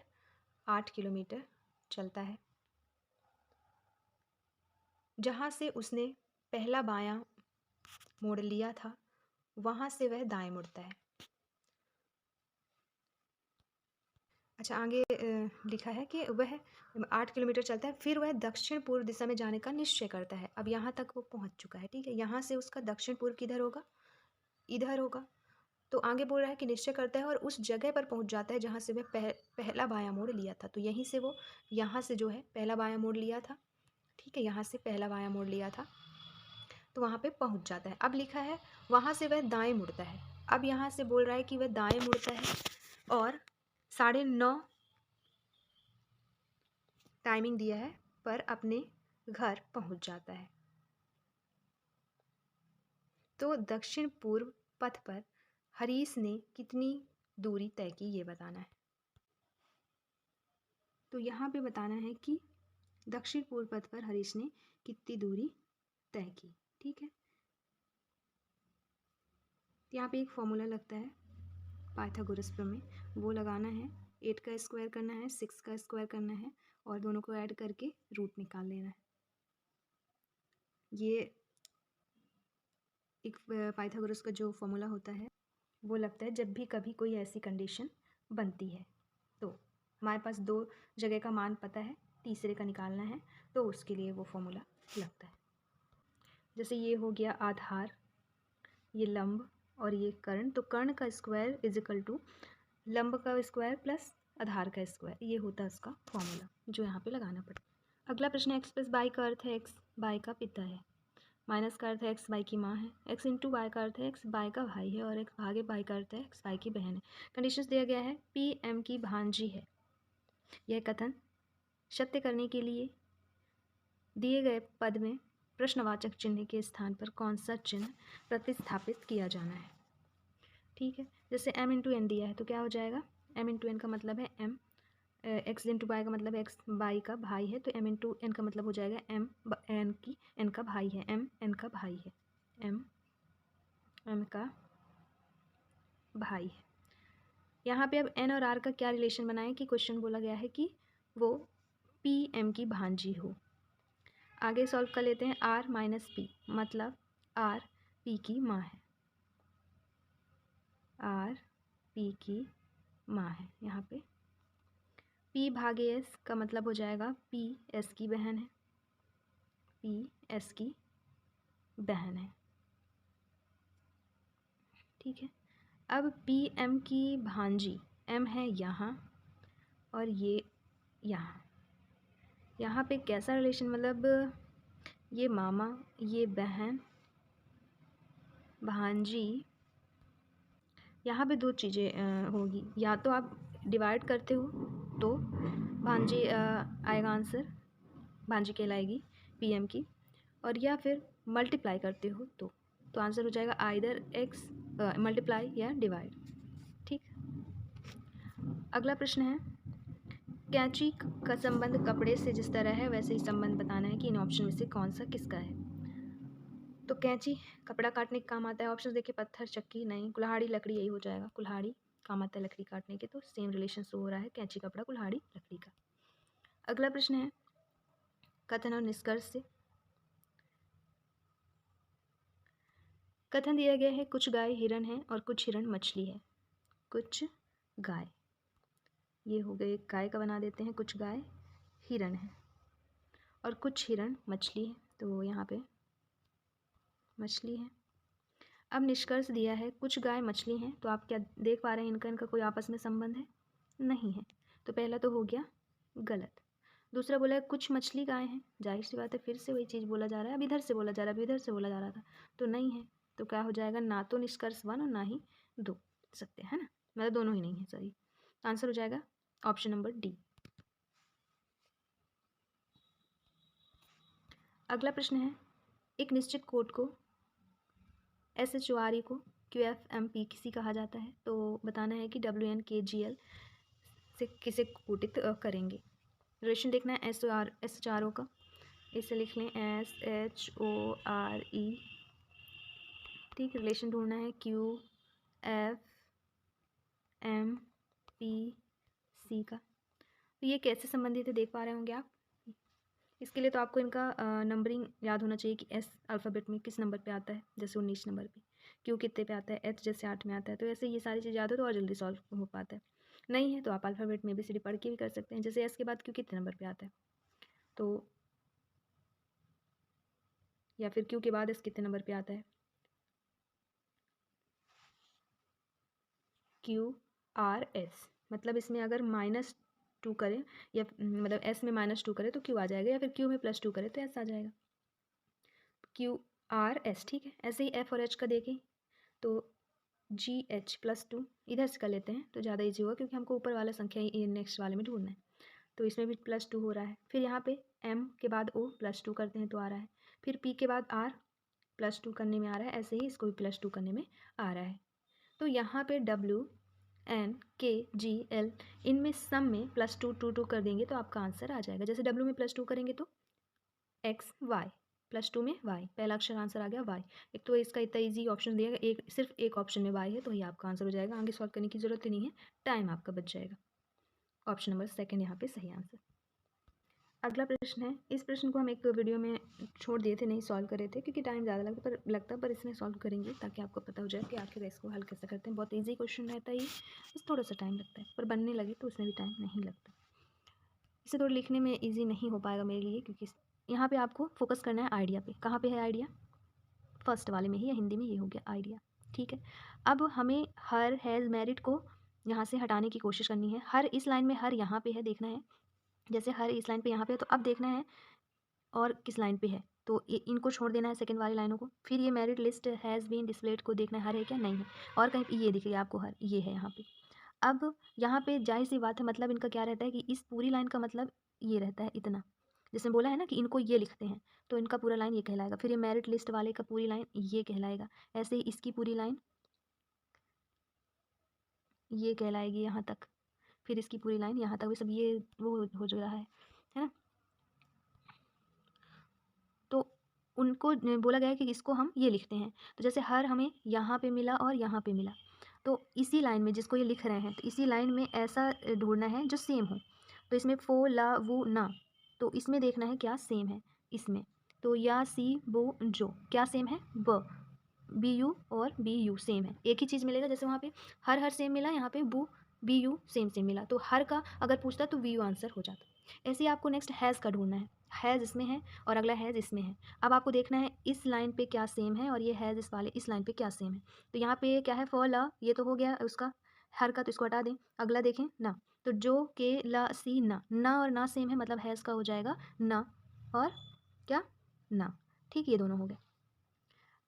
8 किलोमीटर चलता है। जहाँ से उसने पहला बायां मोड़ लिया था वहाँ से वह दाएं मुड़ता है। अच्छा, आगे लिखा है कि वह 8 किलोमीटर चलता है, फिर वह दक्षिण पूर्व दिशा में जाने का निश्चय करता है। अब यहाँ तक वो पहुँच चुका है, ठीक है। यहाँ से उसका दक्षिण पूर्व किधर होगा? इधर होगा। तो आगे बोल रहा है कि निश्चय करता है और उस जगह पर पहुँच जाता है जहाँ से वह पहला बायां मोड़ लिया था। तो यहीं से वो यहाँ से जो है पहला बायां मोड़ लिया था, ठीक है, यहाँ से पहला बायां मोड़ लिया था, तो वहाँ पे पहुँच जाता है। अब लिखा है वहाँ से वह दाएं मुड़ता है। अब यहाँ से बोल रहा है कि वह दाएं मुड़ता है और 9:30 टाइमिंग दिया है पर अपने घर पहुँच जाता है। तो दक्षिण पूर्व पथ पर हरीश ने कितनी दूरी तय की, ये बताना है। तो यहाँ पे बताना है कि दक्षिण पूर्व पथ पर हरीश ने कितनी दूरी तय की, ठीक है। यहाँ पे एक फॉर्मूला लगता है पाइथागोरस प्रमेय, वो लगाना है। 8 का स्क्वायर करना है, 6 का स्क्वायर करना है और दोनों को ऐड करके रूट निकाल लेना है। ये एक पाइथागोरस का जो फॉर्मूला होता है वो लगता है जब भी कभी कोई ऐसी कंडीशन बनती है तो। हमारे पास 2 जगह का मान पता है, तीसरे का निकालना है, तो उसके लिए वो फॉर्मूला लगता है। जैसे ये हो गया आधार, ये लंब और ये कर्ण, तो कर्ण का स्क्वायर इज इक्वल टू लंब का स्क्वायर प्लस आधार का स्क्वायर, ये होता है उसका फॉर्मूला जो यहाँ पे लगाना पड़ता है। अगला प्रश्न है, एक्स प्लस बाई का अर्थ है एक्स बाई का पिता है, माइनस का अर्थ है एक्स बाई की माँ है, एक्स इंटू बाई का अर्थ है एक्स बाई का भाई है, और एक्स भागे बाई का अर्थ है एक्स बाई की बहन है। कंडीशंस दिया गया है, पी एम की भांजी है। यह कथन सत्य करने के लिए दिए गए पद में प्रश्नवाचक चिन्ह के स्थान पर कौन सा चिन्ह प्रतिस्थापित किया जाना है। ठीक है, जैसे m इंटू एन दिया है तो क्या हो जाएगा, m इंटू एन का मतलब है m, एक्स इंटू बाई का मतलब एक्स बाई का भाई है, तो m इंटू एन का मतलब हो जाएगा m एन की एन का भाई है, m एन का भाई है, m एन का भाई है। यहाँ पे अब n और r का क्या रिलेशन बनाएं कि क्वेश्चन बोला गया है कि वो p m की भांजी हो। आगे सॉल्व कर लेते हैं, r माइनस पी मतलब r p की माँ है, r p की माँ है। यहाँ पे p भागे s का मतलब हो जाएगा p s की बहन है, p s की बहन है। ठीक है, अब p m की भांजी, m है यहाँ और ये यहाँ, यहाँ पे कैसा रिलेशन, मतलब ये मामा, ये बहन, भांजी। यहाँ पे 2 चीज़ें होगी, या तो आप डिवाइड करते हो तो भांजी आएगा आंसर, भांजी कहलाएगी पीएम की, और या फिर मल्टीप्लाई करते हो तो आंसर हो जाएगा आइदर एक्स मल्टीप्लाई या डिवाइड। ठीक, अगला प्रश्न है, कैंची का संबंध कपड़े से जिस तरह है वैसे ही संबंध बताना है कि इन ऑप्शन में से कौन सा किसका है। तो कैंची कपड़ा काटने के काम आता है, ऑप्शन देखिए, पत्थर, चक्की नहीं, कुल्हाड़ी, लकड़ी, यही हो जाएगा, कुल्हाड़ी काम आता है लकड़ी काटने के, तो सेम रिलेशन शो हो रहा है, कैंची कपड़ा, कुल्हाड़ी लकड़ी का। अगला प्रश्न है, कथन और निष्कर्ष से। कथन दिया गया है, कुछ गाय हिरण है और कुछ हिरण मछली है। कुछ गाय, ये हो गए गाय का बना देते हैं, कुछ गाय हिरण है और कुछ हिरण मछली है, तो यहाँ पे मछली है। अब निष्कर्ष दिया है, कुछ गाय मछली हैं, तो आप क्या देख पा रहे हैं, इनका कोई आपस में संबंध है, नहीं है, तो पहला तो हो गया गलत। दूसरा बोला है कुछ मछली गाय हैं, जाहिर सी बात है फिर से वही चीज़ बोला जा रहा है, अब इधर से बोला जा रहा है, अब इधर से बोला जा रहा था, तो नहीं है, तो क्या हो जाएगा, ना तो निष्कर्ष 1 और ना ही 2 सकते हैं ना, मतलब दोनों ही नहीं है, सॉरी, आंसर हो जाएगा ऑप्शन नंबर डी। अगला प्रश्न है, एक निश्चित कोड को SHORE को QFMP कहा जाता है, तो बताना है कि WNKGL से किसे कोटित करेंगे। रिलेशन देखना है SHRO का, इसे लिख लें SHORE। ठीक, रिलेशन ढूंढना है QFMPC का, तो ये कैसे संबंधित है देख पा रहे होंगे आप। इसके लिए तो आपको इनका नंबरिंग याद होना चाहिए कि एस अल्फ़ाबेट में किस नंबर पे आता है, जैसे 19 नंबर पे, क्यू कितने पे आता है, एच जैसे 8 में आता है, तो ऐसे ये सारी चीज़ याद हो तो और जल्दी सॉल्व हो पाता है। नहीं है तो आप अल्फ़ाबेट में ABCD पढ़ के भी कर सकते हैं, जैसे एस के बाद क्यू कितने नंबर पे आता है, तो या फिर क्यू के बाद एस कितने नंबर पे आता है, QRS, मतलब इसमें अगर -2 करें या मतलब एस में -2 करें तो क्यू आ जाएगा, या फिर क्यू में +2 करें तो एस आ जाएगा, QRS। ठीक है, ऐसे ही एफ और एच का देखें तो GH +2, इधर से कर लेते हैं तो ज़्यादा इजी होगा क्योंकि हमको ऊपर वाला संख्या ये नेक्स्ट वाले में ढूंढना है, तो इसमें भी +2 हो रहा है। फिर यहाँ पे M के बाद O +2 करते हैं तो आ रहा है, फिर P के बाद R +2 करने में आ रहा है, ऐसे ही इसको भी +2 करने में आ रहा है। तो यहाँ पे W N K G L इनमें सम में +2 2 कर देंगे तो आपका आंसर आ जाएगा। जैसे W में +2 करेंगे तो X Y, +2 में Y, पहला अक्षर आंसर आ गया Y। एक तो इसका इतना ईजी ऑप्शन दिया गया, सिर्फ एक ऑप्शन में Y है, तो ये आपका आंसर हो जाएगा, आगे सॉल्व करने की ज़रूरत ही नहीं है, टाइम आपका बच जाएगा। ऑप्शन नंबर 2 यहाँ पे सही आंसर। अगला प्रश्न है, इस प्रश्न को हम एक वीडियो में छोड़ दिए थे, नहीं सॉल्व कर रहे थे क्योंकि टाइम ज़्यादा लगता पर इसमें सॉल्व करेंगे ताकि आपको पता हो जाए कि आखिर इसको हल कैसे करते हैं। बहुत इजी क्वेश्चन रहता है ये, बस थोड़ा सा टाइम लगता है, पर बनने लगे तो उसमें भी टाइम नहीं लगता। इसे थोड़ा लिखने में ईजी नहीं हो पाएगा मेरे लिए क्योंकि यहाँ पर आपको फोकस करना है आइडिया पर। कहाँ पर है आइडिया? फर्स्ट वाले में ही, या हिंदी में ये हो गया आइडिया। ठीक है, अब हमें हर हैज़ मैरिड को यहाँ से हटाने की कोशिश करनी है। हर इस लाइन में हर यहाँ पे है, देखना है। जैसे हर इस लाइन पे यहाँ पे है, तो अब देखना है और किस लाइन पे है, तो इनको छोड़ देना है सेकंड वाली लाइनों को। फिर ये merit list has been displayed को देखना है हर है क्या, नहीं है। और कहीं पे ये दिख रही है आपको हर, ये है यहाँ पे। अब यहाँ पे जाहिर सी बात है, मतलब इनका क्या रहता है कि इस पूरी लाइन का मतलब ये रहता है इतना। जैसे बोला है ना कि इनको ये लिखते हैं, तो इनका पूरा लाइन ये कहलाएगा। फिर ये मैरिड लिस्ट वाले का पूरी लाइन ये कहलाएगा। ऐसे ही इसकी पूरी लाइन ये कहलाएगी यहाँ तक। फिर इसकी पूरी लाइन यहाँ तक। भी सब ये वो हो जो रहा है ना। तो उनको बोला गया है कि इसको हम ये लिखते हैं। तो जैसे हर हमें यहाँ पे मिला और यहाँ पे मिला, तो इसी लाइन में जिसको ये लिख रहे हैं, तो इसी लाइन में ऐसा ढूंढना है जो सेम हो। तो इसमें फो ला वो ना, तो इसमें देखना है क्या सेम है इसमें। तो या सी वो जो क्या सेम है, ब बी यू और बी यू सेम है, एक ही चीज़ मिलेगा। जैसे वहाँ पे हर सेम मिला, यहाँ पे बू बी यू सेम मिला, तो हर का अगर पूछता तो वी यू आंसर हो जाता। ऐसे ही आपको नेक्स्ट हैज़ का ढूंढना है। हैज़ इसमें है और अगला हैज़ इसमें है। अब आपको देखना है इस लाइन पे क्या सेम है और ये हैज़ इस वाले इस लाइन पे क्या सेम है। तो यहाँ पे क्या है, फॉर ला, ये तो हो गया उसका हर का, तो इसको हटा दें। अगला देखें ना, तो जो के ला सी ना, ना और ना सेम है, मतलब हैज़ का हो जाएगा ना और क्या ना। ठीक, ये दोनों हो गए।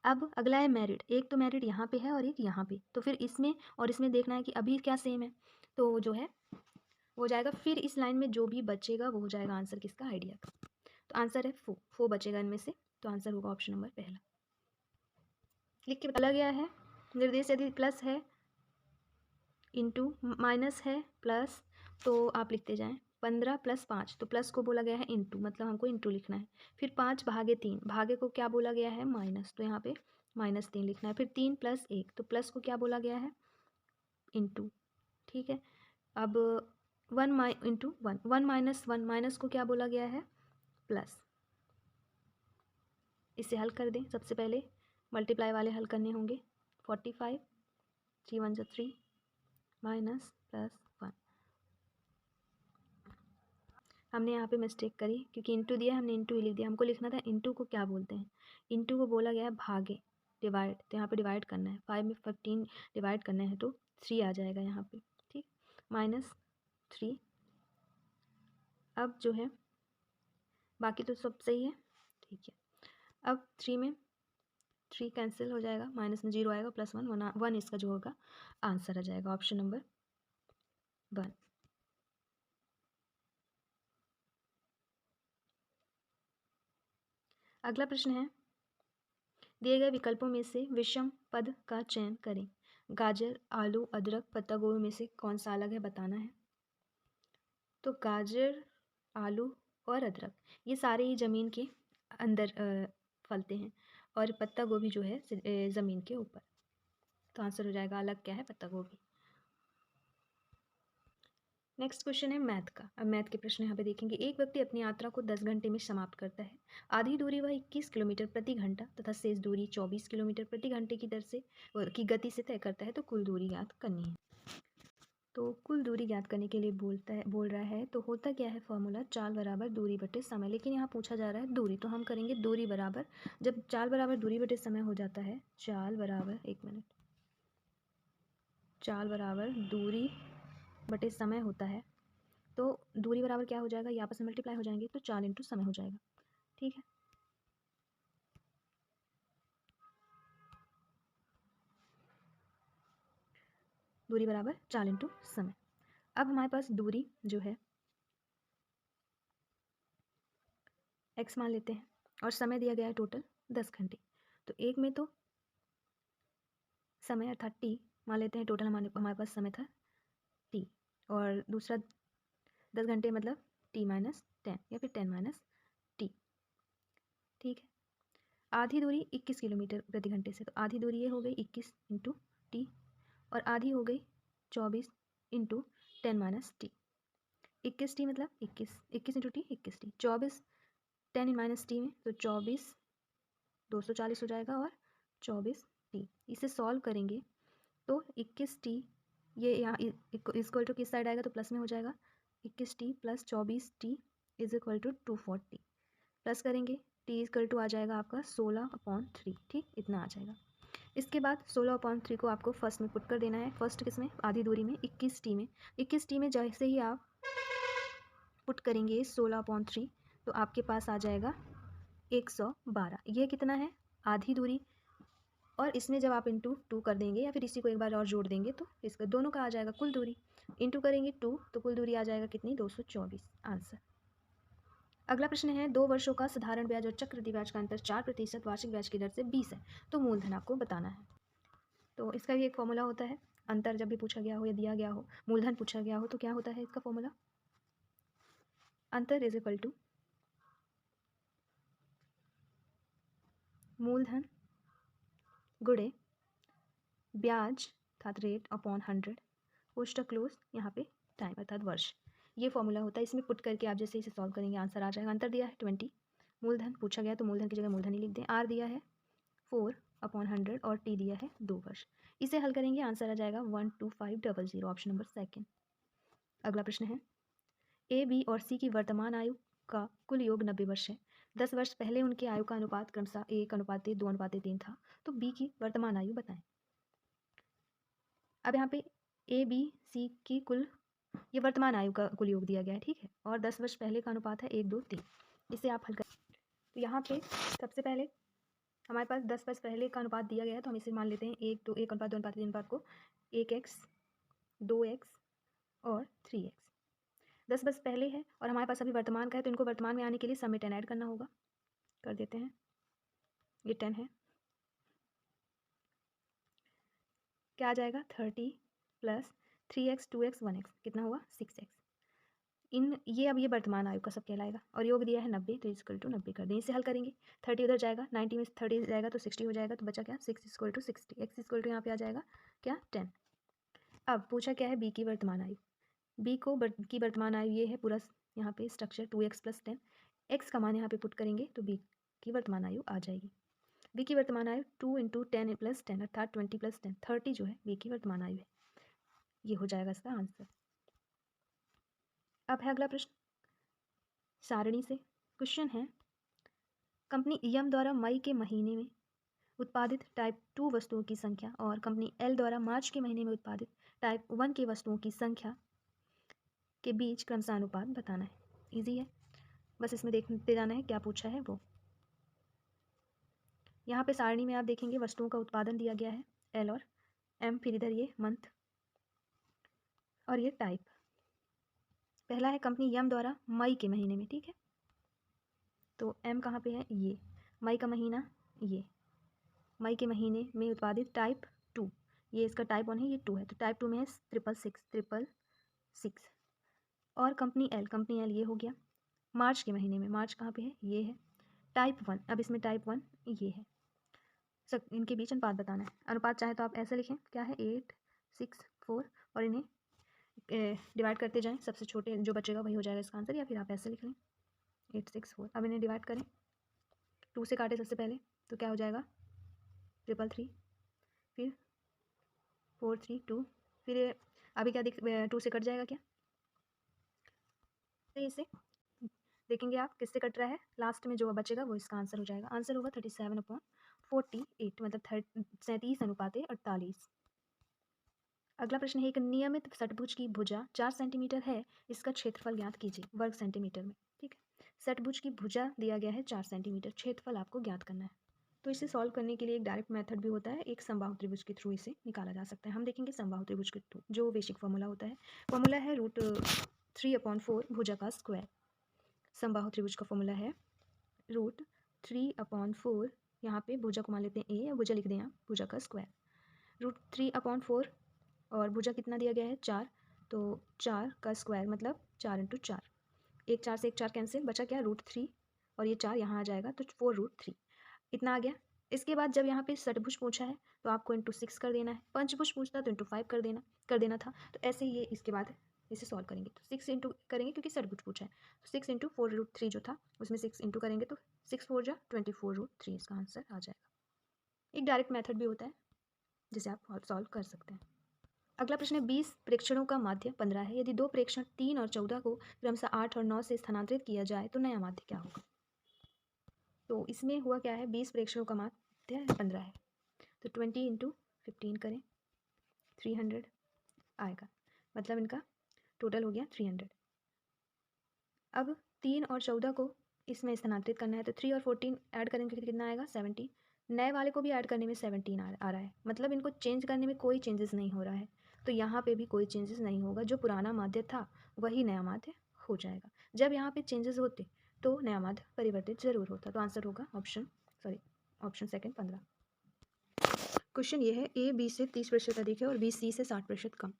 अब अगला है मैरिड। एक तो मैरिड यहाँ पे है और एक यहाँ पे, तो फिर इसमें और इसमें देखना है कि अभी क्या सेम है, तो जो है वो जाएगा। फिर इस लाइन में जो भी बचेगा वो हो जाएगा आंसर किसका, आइडिया का। तो आंसर है फो बचेगा इनमें से, तो आंसर होगा ऑप्शन नंबर पहला। लिख के बताया गया है, निर्देश यदि प्लस है इंटू माइनस है प्लस, तो आप लिखते जाएं 15 + 5, तो प्लस को बोला गया है इंटू, मतलब हमको इंटू लिखना है। फिर 5/3, भागे को क्या बोला गया है, माइनस, तो यहाँ पे -3 लिखना है। फिर 3 + 1, तो प्लस को क्या बोला गया है, इंटू। ठीक है, अब 1 इंटू 1, 1 - 1, माइनस को क्या बोला गया है, प्लस। इसे हल कर दें। सबसे पहले मल्टीप्लाई वाले हल करने होंगे। 45, 3 × 1 = 3, माइनस प्लस 1। हमने यहाँ पे मिस्टेक करी क्योंकि इंटू दिया, हमने इंटू ही लिख दिया। हमको लिखना था इंटू को क्या बोलते हैं। इंटू को बोला गया है भागे, डिवाइड, तो यहाँ पे डिवाइड करना है। 5 में 15 डिवाइड करना है तो 3 आ जाएगा यहाँ पे। ठीक, -3। अब जो है बाकी तो सब सही है। ठीक है, अब 3 में 3 कैंसिल हो जाएगा, माइनस में 0 आएगा, +1 1 इसका जो होगा आंसर आ जाएगा, ऑप्शन नंबर 1। अगला प्रश्न है, दिए गए विकल्पों में से विषम पद का चयन करें। गाजर, आलू, अदरक, पत्ता गोभी में से कौन सा अलग है, बताना है। तो गाजर, आलू और अदरक ये सारे ही ज़मीन के अंदर फलते हैं और पत्ता गोभी जो है ज़मीन के ऊपर। तो आंसर हो जाएगा अलग क्या है, पत्ता गोभी। नेक्स्ट क्वेश्चन है मैथ का। अब मैथ के प्रश्न यहाँ पे देखेंगे। एक व्यक्ति अपनी यात्रा को 10 घंटे में समाप्त करता है। आधी दूरी वह 21 किलोमीटर प्रति घंटा तथा शेष दूरी 24 किलोमीटर प्रति घंटे की दर से की गति से तय करता है, तो कुल दूरी ज्ञात करनी है। तो कुल दूरी ज्ञात करने के लिए बोल रहा है, तो होता क्या है फॉर्मूला, चाल बराबर दूरी बटे समय। लेकिन यहाँ पूछा जा रहा है दूरी, तो हम करेंगे दूरी बराबर, जब चाल बराबर दूरी बटे समय हो जाता है, चाल बराबर, एक मिनट, चाल बराबर दूरी बटे समय होता है, तो दूरी बराबर क्या हो जाएगा, ये आपस में मल्टीप्लाई हो जाएंगे, तो 4 × समय हो जाएगा। ठीक है, दूरी बराबर 4 × समय। अब हमारे पास दूरी जो है x मान लेते हैं और समय दिया गया है टोटल 10 घंटे। तो एक में तो समय था t मान लेते हैं, टोटल हमारे पास समय था t, और दूसरा 10 घंटे मतलब t - 10 या फिर 10 - t। ठीक है, आधी दूरी 21 किलोमीटर प्रति घंटे से, तो आधी दूरी ये हो गई 21 × t और आधी हो गई 24 × 10 - t। 21t मतलब 21 इंटू टी 21t, 24 10 इन माइनस टी में, तो 24 240 हो जाएगा और 24t। इसे सॉल्व करेंगे तो 21t, ये यहाँ इक्वल टू किस साइड आएगा तो प्लस में हो जाएगा, 21t plus 24t is equal to 240, plus करेंगे t इक्वल टू आ जाएगा आपका 16/3, ठीक, इतना आ जाएगा। इसके बाद 16/3 को आपको फर्स्ट में पुट कर देना है, फर्स्ट किस में, आधी दूरी में 21t में, 21t में जैसे ही आप पुट करेंगे 16/3 तो आपके पास आ जाएगा 112। ये कितना है, आधी दूरी, और इसमें जब आप इंटू 2 कर देंगे या फिर इसी को एक बार और जोड़ देंगे तो इसका दोनों का आ जाएगा कुल दूरी, इंटू करेंगे 2 तो कुल दूरी आ जाएगा कितनी, 224, आंसर। अगला प्रश्न है, 2 वर्षों का साधारण ब्याज और चक्रवृद्धि ब्याज का अंतर 4% वार्षिक ब्याज की दर से 20 है, तो मूलधन आपको बताना है। तो इसका भी एक फॉर्मूला होता है, अंतर जब भी पूछा गया हो या दिया गया हो, मूलधन पूछा गया हो तो क्या होता है इसका फॉर्मूला, अंतर इज इक्वल टू मूलधन गुणे ब्याज अर्थात रेट अपॉन 100, पोस्टर क्लोज यहाँ पे टाइम अर्थात वर्ष, ये फॉर्मूला होता है। इसमें पुट करके आप जैसे इसे सॉल्व करेंगे आंसर आ जाएगा। अंतर दिया है 20, मूलधन पूछा गया तो मूलधन की जगह मूलधन ही लिख दें, आर दिया है 4/100 और टी दिया है 2 वर्ष। इसे हल करेंगे आंसर आ जाएगा 12500, ऑप्शन नंबर सेकेंड। अगला प्रश्न है, ए बी और सी की वर्तमान आयु का कुल योग 90 वर्ष है। 10 वर्ष पहले उनकी आयु का अनुपात क्रमशः 1:3, 2:3 था, तो बी की वर्तमान आयु बताएं। अब यहाँ पे ए बी सी की कुल, ये वर्तमान आयु का कुल योग दिया गया है, ठीक है, और 10 वर्ष पहले का अनुपात है 1, 2, 3। इसे आप हल करें तो यहाँ पे सबसे पहले हमारे पास 10 वर्ष पहले का अनुपात दिया गया है, तो हम इसे मान लेते हैं 1:2 अनुपात को 1x 2x और 3x। 10 वर्ष पहले है और हमारे पास अभी वर्तमान का है, तो इनको वर्तमान में आने के लिए सम में 10 ऐड करना होगा, कर देते हैं, ये 10 है, क्या आ जाएगा 30 प्लस 3x 2x 1x कितना हुआ 6x। ये अब ये वर्तमान आयु का सब कहलाएगा और योग दिया है 90, तो इक्वल टू 90 कर दें। इसे हल करेंगे, 30 उधर जाएगा, 90 में 30 जाएगा तो 60 हो जाएगा, तो बचा क्या 6 equal to 60, x equal to यहाँ पे आ जाएगा क्या 10। अब पूछा क्या है बी की वर्तमान आयु, बी की वर्तमान आयु ये है पूरा यहाँ पे स्ट्रक्चर 2x प्लस 10, एक्स का मान यहाँ पे पुट करेंगे तो बी की वर्तमान आयु आ जाएगी। बी की वर्तमान आयु 2 × 10 + 10 अर्थात 20 + 10 30 जो है बी की वर्तमान आयु है, ये हो जाएगा इसका आंसर। अब है अगला प्रश्न सारणी से, क्वेश्चन है, कंपनी एम द्वारा मई के महीने में उत्पादित टाइप 2 वस्तुओं की संख्या और कंपनी एल द्वारा मार्च के महीने में उत्पादित टाइप 1 की वस्तुओं की संख्या के बीच क्रमशः अनुपात बताना है। इजी है, बस इसमें देखते जाना है क्या पूछा है वो। यहाँ पे सारणी में आप देखेंगे वस्तुओं का उत्पादन दिया गया है एल और एम, फिर इधर ये मंथ और ये टाइप। पहला है कंपनी एम द्वारा मई के महीने में, ठीक है, तो एम कहाँ पे है, ये मई का महीना, ये मई के महीने में उत्पादित टाइप 2, ये इसका टाइप 1 है, ये 2 है, तो टाइप 2 में है 666। और कंपनी एल ये हो गया मार्च के महीने में, मार्च कहाँ पे है, ये है टाइप 1, अब इसमें टाइप 1 ये है, सब इनके बीच अनुपात बताना है। अनुपात चाहे तो आप ऐसे लिखें, क्या है 8, 6, 4 और इन्हें डिवाइड करते जाएं, सबसे छोटे जो बचेगा वही हो जाएगा इसका आंसर, या फिर आप ऐसे लिख लें 8, 6, 4। अब इन्हें डिवाइड करें, 2 से काटे सबसे पहले तो क्या हो जाएगा 333, फिर 4, 3, 2, फिर अभी क्या 2 से कट जाएगा क्या, तो इसे देखेंगे आप किससे कट रहा है, लास्ट में जो बचेगा वो इसका आंसर हो जाएगा। आंसर होगा 37/48 मतलब 37:48। अगला प्रश्न है, एक नियमित षटभुज की भुजा 4 सेंटीमीटर है, इसका क्षेत्रफल ज्ञात कीजिए वर्ग सेंटीमीटर में, ठीक है। षटभुज की भुजा दिया गया है 4 सेंटीमीटर, क्षेत्रफल आपको ज्ञात करना है। तो इसे सॉल्व करने के लिए एक डायरेक्ट मेथड भी होता है, एक समबाहु त्रिभुज के थ्रू इसे निकाला जा सकता है। हम देखेंगे समबाहु त्रिभुज के थ्रू, जो बेसिक फॉर्मूला होता है, फॉर्मूला है √3/4 भुजा का स्क्वायर। समबाहु त्रिभुज का फॉर्मूला है √3/4, यहाँ पे भुजा को मान लेते हैं ए, या भुजा लिख दें आप, भुजा का स्क्वायर √3/4 और भुजा कितना दिया गया है 4, तो 4 का स्क्वायर मतलब 4 × 4, एक 4 से एक 4 कैंसिल, बचा क्या √3 और ये 4 यहाँ आ जाएगा तो 4√3 इतना आ गया। इसके बाद जब यहाँ पे षटभुज पूछा है तो आपको × 6 कर देना है, पंचभुज पूछता तो × 5 कर देना था, तो ऐसे ही ये इसके बाद इसे सॉल्व करेंगे तो 6 इंटू करेंगे क्योंकि षटभुज पूछा है, तो 6 इंटू 4√3 जो था उसमें 6 इंटू करेंगे तो 6 4 जा 24√3 इसका आंसर आ जाएगा। एक डायरेक्ट मेथड भी होता है जिसे आप सॉल्व कर सकते हैं। अगला प्रश्न है 20 प्रेक्षणों का माध्य 15 है। यदि दो प्रेक्षण 3 और 14 को क्रमशः 8 और 9 से स्थानांतरित किया जाए तो नया माध्य क्या होगा? तो इसमें हुआ क्या है, 20 प्रेक्षणों का माध्य 15 है, तो 20 इंटू 15 करें 300 आएगा, मतलब इनका टोटल हो गया 300। अब 3 और 14 को इसमें स्थानांतरित करना है तो 3 और 14 ऐड करेंगे तो कितना आएगा 17। नए वाले को भी ऐड करने में 17 आ रहा है, मतलब इनको चेंज करने में कोई चेंजेस नहीं हो रहा है, तो यहाँ पे भी कोई चेंजेस नहीं होगा। जो पुराना माध्य था वही नया माध्य हो जाएगा। जब यहाँ पे चेंजेस होते तो नया माध्य परिवर्तित जरूर होता। तो आंसर होगा ऑप्शन सेकंड 15। क्वेश्चन ये है ए बी से 30% अधिक है और बी सी से 60% कम।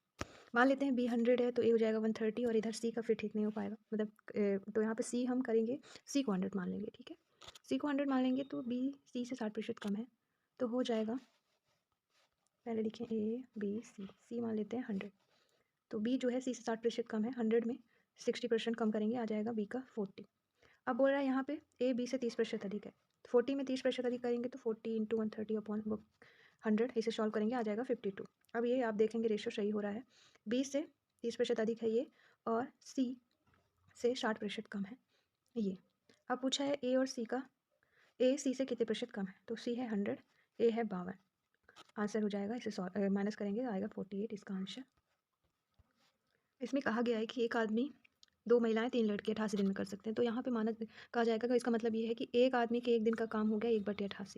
मान लेते हैं बी 100 है तो ए हो जाएगा 130 और इधर सी का फिर ठीक नहीं हो पाएगा, मतलब तो यहाँ पे सी हम करेंगे, सी को 100 मान लेंगे, ठीक है। सी को 100 मान लेंगे तो बी सी से 60% कम है, तो हो जाएगा, पहले लिखें ए बी सी, सी मान लेते हैं 100, तो बी जो है सी से 60% कम है, 100 में 60% कम करेंगे आ जाएगा बी का 40। अब बोल रहा है यहाँ पे ए बी से 30% अधिक है, 40 में 30% अधिक करेंगे तो 40 इंटू 130 अपॉन 100, इसे सॉल्व करेंगे आ जाएगा 52। अब ये आप देखेंगे रेशियो सही हो रहा है, बी से 30% अधिक है ये और सी से 60% कम है ये। अब पूछा है ए और सी का, ए सी से कितने प्रतिशत कम है, तो सी है 100, ए है 52, आंसर हो जाएगा, इसे माइनस करेंगे आएगा 48 इसका आंसर। इसमें कहा गया है कि एक आदमी 2 महिलाएं 3 लड़के 88 दिन में कर सकते हैं, तो यहाँ पे माना कहा जाएगा कि इसका मतलब ये है कि एक आदमी के एक दिन का काम हो गया 1/88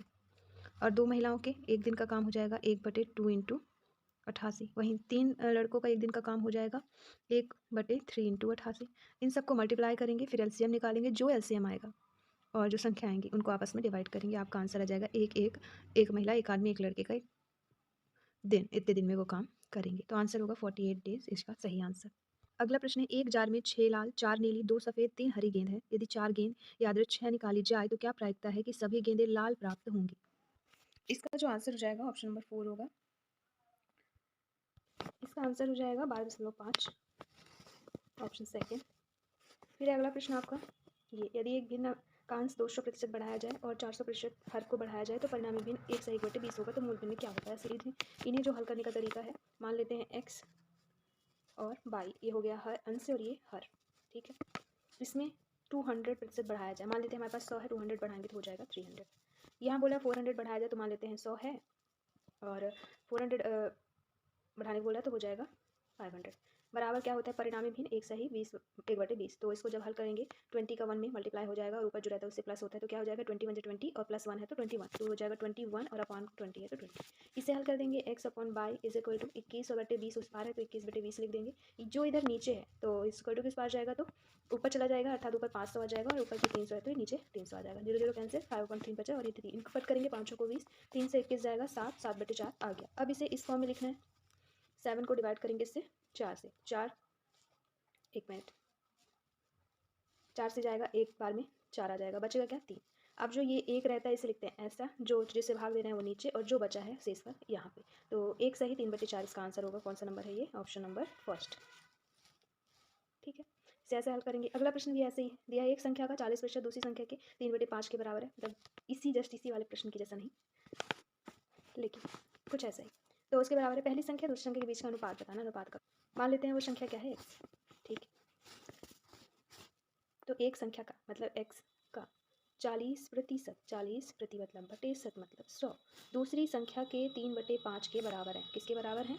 और 2 महिलाओं के एक दिन का काम हो जाएगा 1/2 इंटू 88, वहीं 3 लड़कों का एक दिन का काम हो जाएगा 1/3 इंटू 88। इन सबको मल्टीप्लाई करेंगे, फिर एलसीएम निकालेंगे, जो एलसीएम आएगा और जो संख्या आएंगी उनको आपस में डिवाइड करेंगे, आपका आंसर आ जाएगा एक महिला एक आदमी एक लड़के का एक दिन, इतने दिन में वो काम करेंगे, तो आंसर होगा 48 डेज इसका सही आंसर। अगला प्रश्न है एक जार में 6 लाल 4 नीली 2 सफ़ेद 3 हरी गेंद है। यदि 4 गेंद यादृच्छिक निकाली जाए तो क्या प्रायिकता है कि सभी गेंदें लाल प्राप्त होंगी? इसका जो आंसर हो जाएगा ऑप्शन नंबर 4 होगा। इसका आंसर हो जाएगा 12.5 ऑप्शन सेकेंड। फिर अगला प्रश्न आपका ये, यदि एक भिन्न का अंश 200% बढ़ाया जाए और 400% हर को बढ़ाया जाए तो परिणामी भिन्न 1 सही 20 होगा, तो मूल भिन्न क्या होता है? सीरीज में इन्हें जो हल करने का तरीका है, मान लेते हैं x और y, ये हो गया हर अंश और ये हर, ठीक है। इसमें 200% बढ़ाया जाए, मान लेते हैं हमारे पास 100 है, 200 बढ़ाएंगे तो हो जाएगा 300। यहाँ बोला 400 बढ़ाया जाए तो मान लेते हैं 100 है और 400 बढ़ाने को बोला तो हो जाएगा 500। बराबर क्या होता है? परिणामी भिन्न 1 सही 20 1/20, तो इसको जब हल करेंगे 20 का 1 में मल्टीप्लाई हो जाएगा और ऊपर जो रहता है उससे प्लस होता है, तो क्या हो जाएगा 21 × 20 और प्लस 1 है तो 21, तो हो जाएगा 21 और अपॉन 20 है तो 20। इसे हल कर देंगे x upon y is equal to 21/20 उस पार है तो 21/20 लिख देंगे। जो इधर नीचे है तो इक्वल टू किस पार जाएगा, तो ऊपर चला जाएगा, अर्थात ऊपर 500 आ जाएगा और ऊपर की 300 है तो नीचे 300 आ जाएगा। 0 0 कैंसिल, 5/3 बचा और ये 3 इनको कट करेंगे, 5 को 20, 3 से 21 जाएगा 7, 7/4 आ गया। अब इसे इस फॉर्म में लिखना है, 7 को डिवाइड करेंगे इससे 4 से, 4 एक मिनट 4 से जाएगा एक बार में 4 आ जाएगा, बचेगा क्या 3। अब जो ये एक रहता है इसे लिखते हैं ऐसा, जो जिसे भाग दे रहे हैं वो नीचे और जो बचा है शेष पर यहाँ पे, तो 1 सही 3/4 इसका आंसर होगा। कौन सा नंबर है ये? ऑप्शन नंबर फर्स्ट, ठीक है। इसे ऐसे हल करेंगे। अगला प्रश्न भी ऐसे ही दिया है, एक संख्या का 40% दूसरी संख्या के 3/5 के बराबर है, मतलब इसी वाले प्रश्न की जैसा नहीं, लेकिन कुछ ऐसा ही। तो उसके बराबर है, पहली संख्या दूसरी संख्या के बीच का अनुपात बताना, अनुपात का मान लेते हैं वो संख्या क्या है x, ठीक है। तो एक संख्या का मतलब x का 40%, 40 प्रति मतलब बटेसत मतलब 100 दूसरी संख्या के 3/5 के बराबर है। किसके बराबर है?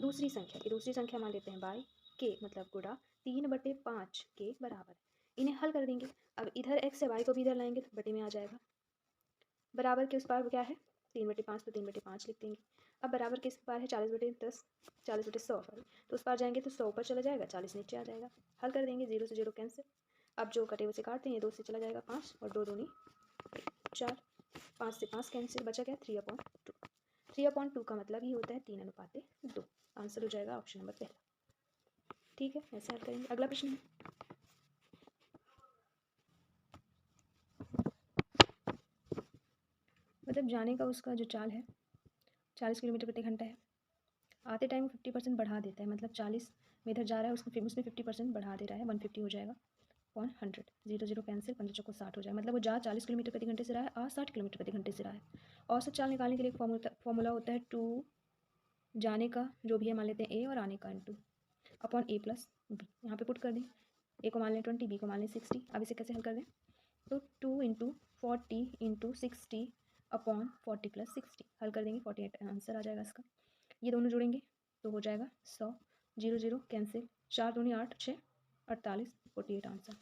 दूसरी संख्या की। दूसरी संख्या मान लेते हैं बाई के मतलब गुणा 3/5 के बराबर है। इन्हें हल कर देंगे। अब इधर x से y को भी इधर लाएंगे तो बटे में आ जाएगा। बराबर के उस पार क्या है 3/5, तो 3/5 लिख देंगे। अब बराबर के इस पार है 40/10, 40/100 सॉरी, तो उस पार जाएंगे तो 100 ऊपर चला जाएगा, 40 नीचे आ जाएगा। हल कर देंगे, 0 से 0 कैंसिल। अब जो कटे हुए से काटते हैं 2 से चला जाएगा 5 और 2 दूनी 4, 5 से 5 कैंसिल, बचा क्या 3/2। 3/2 का मतलब ही होता है 3:2। आंसर हो जाएगा ऑप्शन नंबर पहला, ठीक है। ऐसे हल करेंगे। अगला प्रश्न है, मतलब जाने का उसका जो चाल है 40 किलोमीटर प्रति घंटा है, आते टाइम 50% बढ़ा देता है, मतलब 40 में इधर जा रहा है, उसमें 50% बढ़ा दे रहा है, 150 हो जाएगा अपॉन 100। 0 0 कैंसिल, 15 चौको 60 हो जाएगा, मतलब वो जा 40 किलोमीटर प्रति घंटे से रहा है, आ 60 किलोमीटर प्रति घंटे से रहा है। औसत चाल निकालने के लिए एक फॉर्मूला होता है 2 जाने का जो भी है मान लेते हैं ए और आने का इंटू अपॉन ए प्लस बी। यहाँ पे पुट कर दें, ए को मान लें 20, बी को मान लें 60। अब इसे कैसे हल कर दें, तो 2 इंटू 40 इंटू 60 अपॉन 40 प्लस 60 हल कर देंगे, 48 आंसर आ जाएगा इसका। ये दोनों जोड़ेंगे तो हो जाएगा 100, 0 0 कैंसिल, 4 दूनी 8, 6 48, 48 आंसर।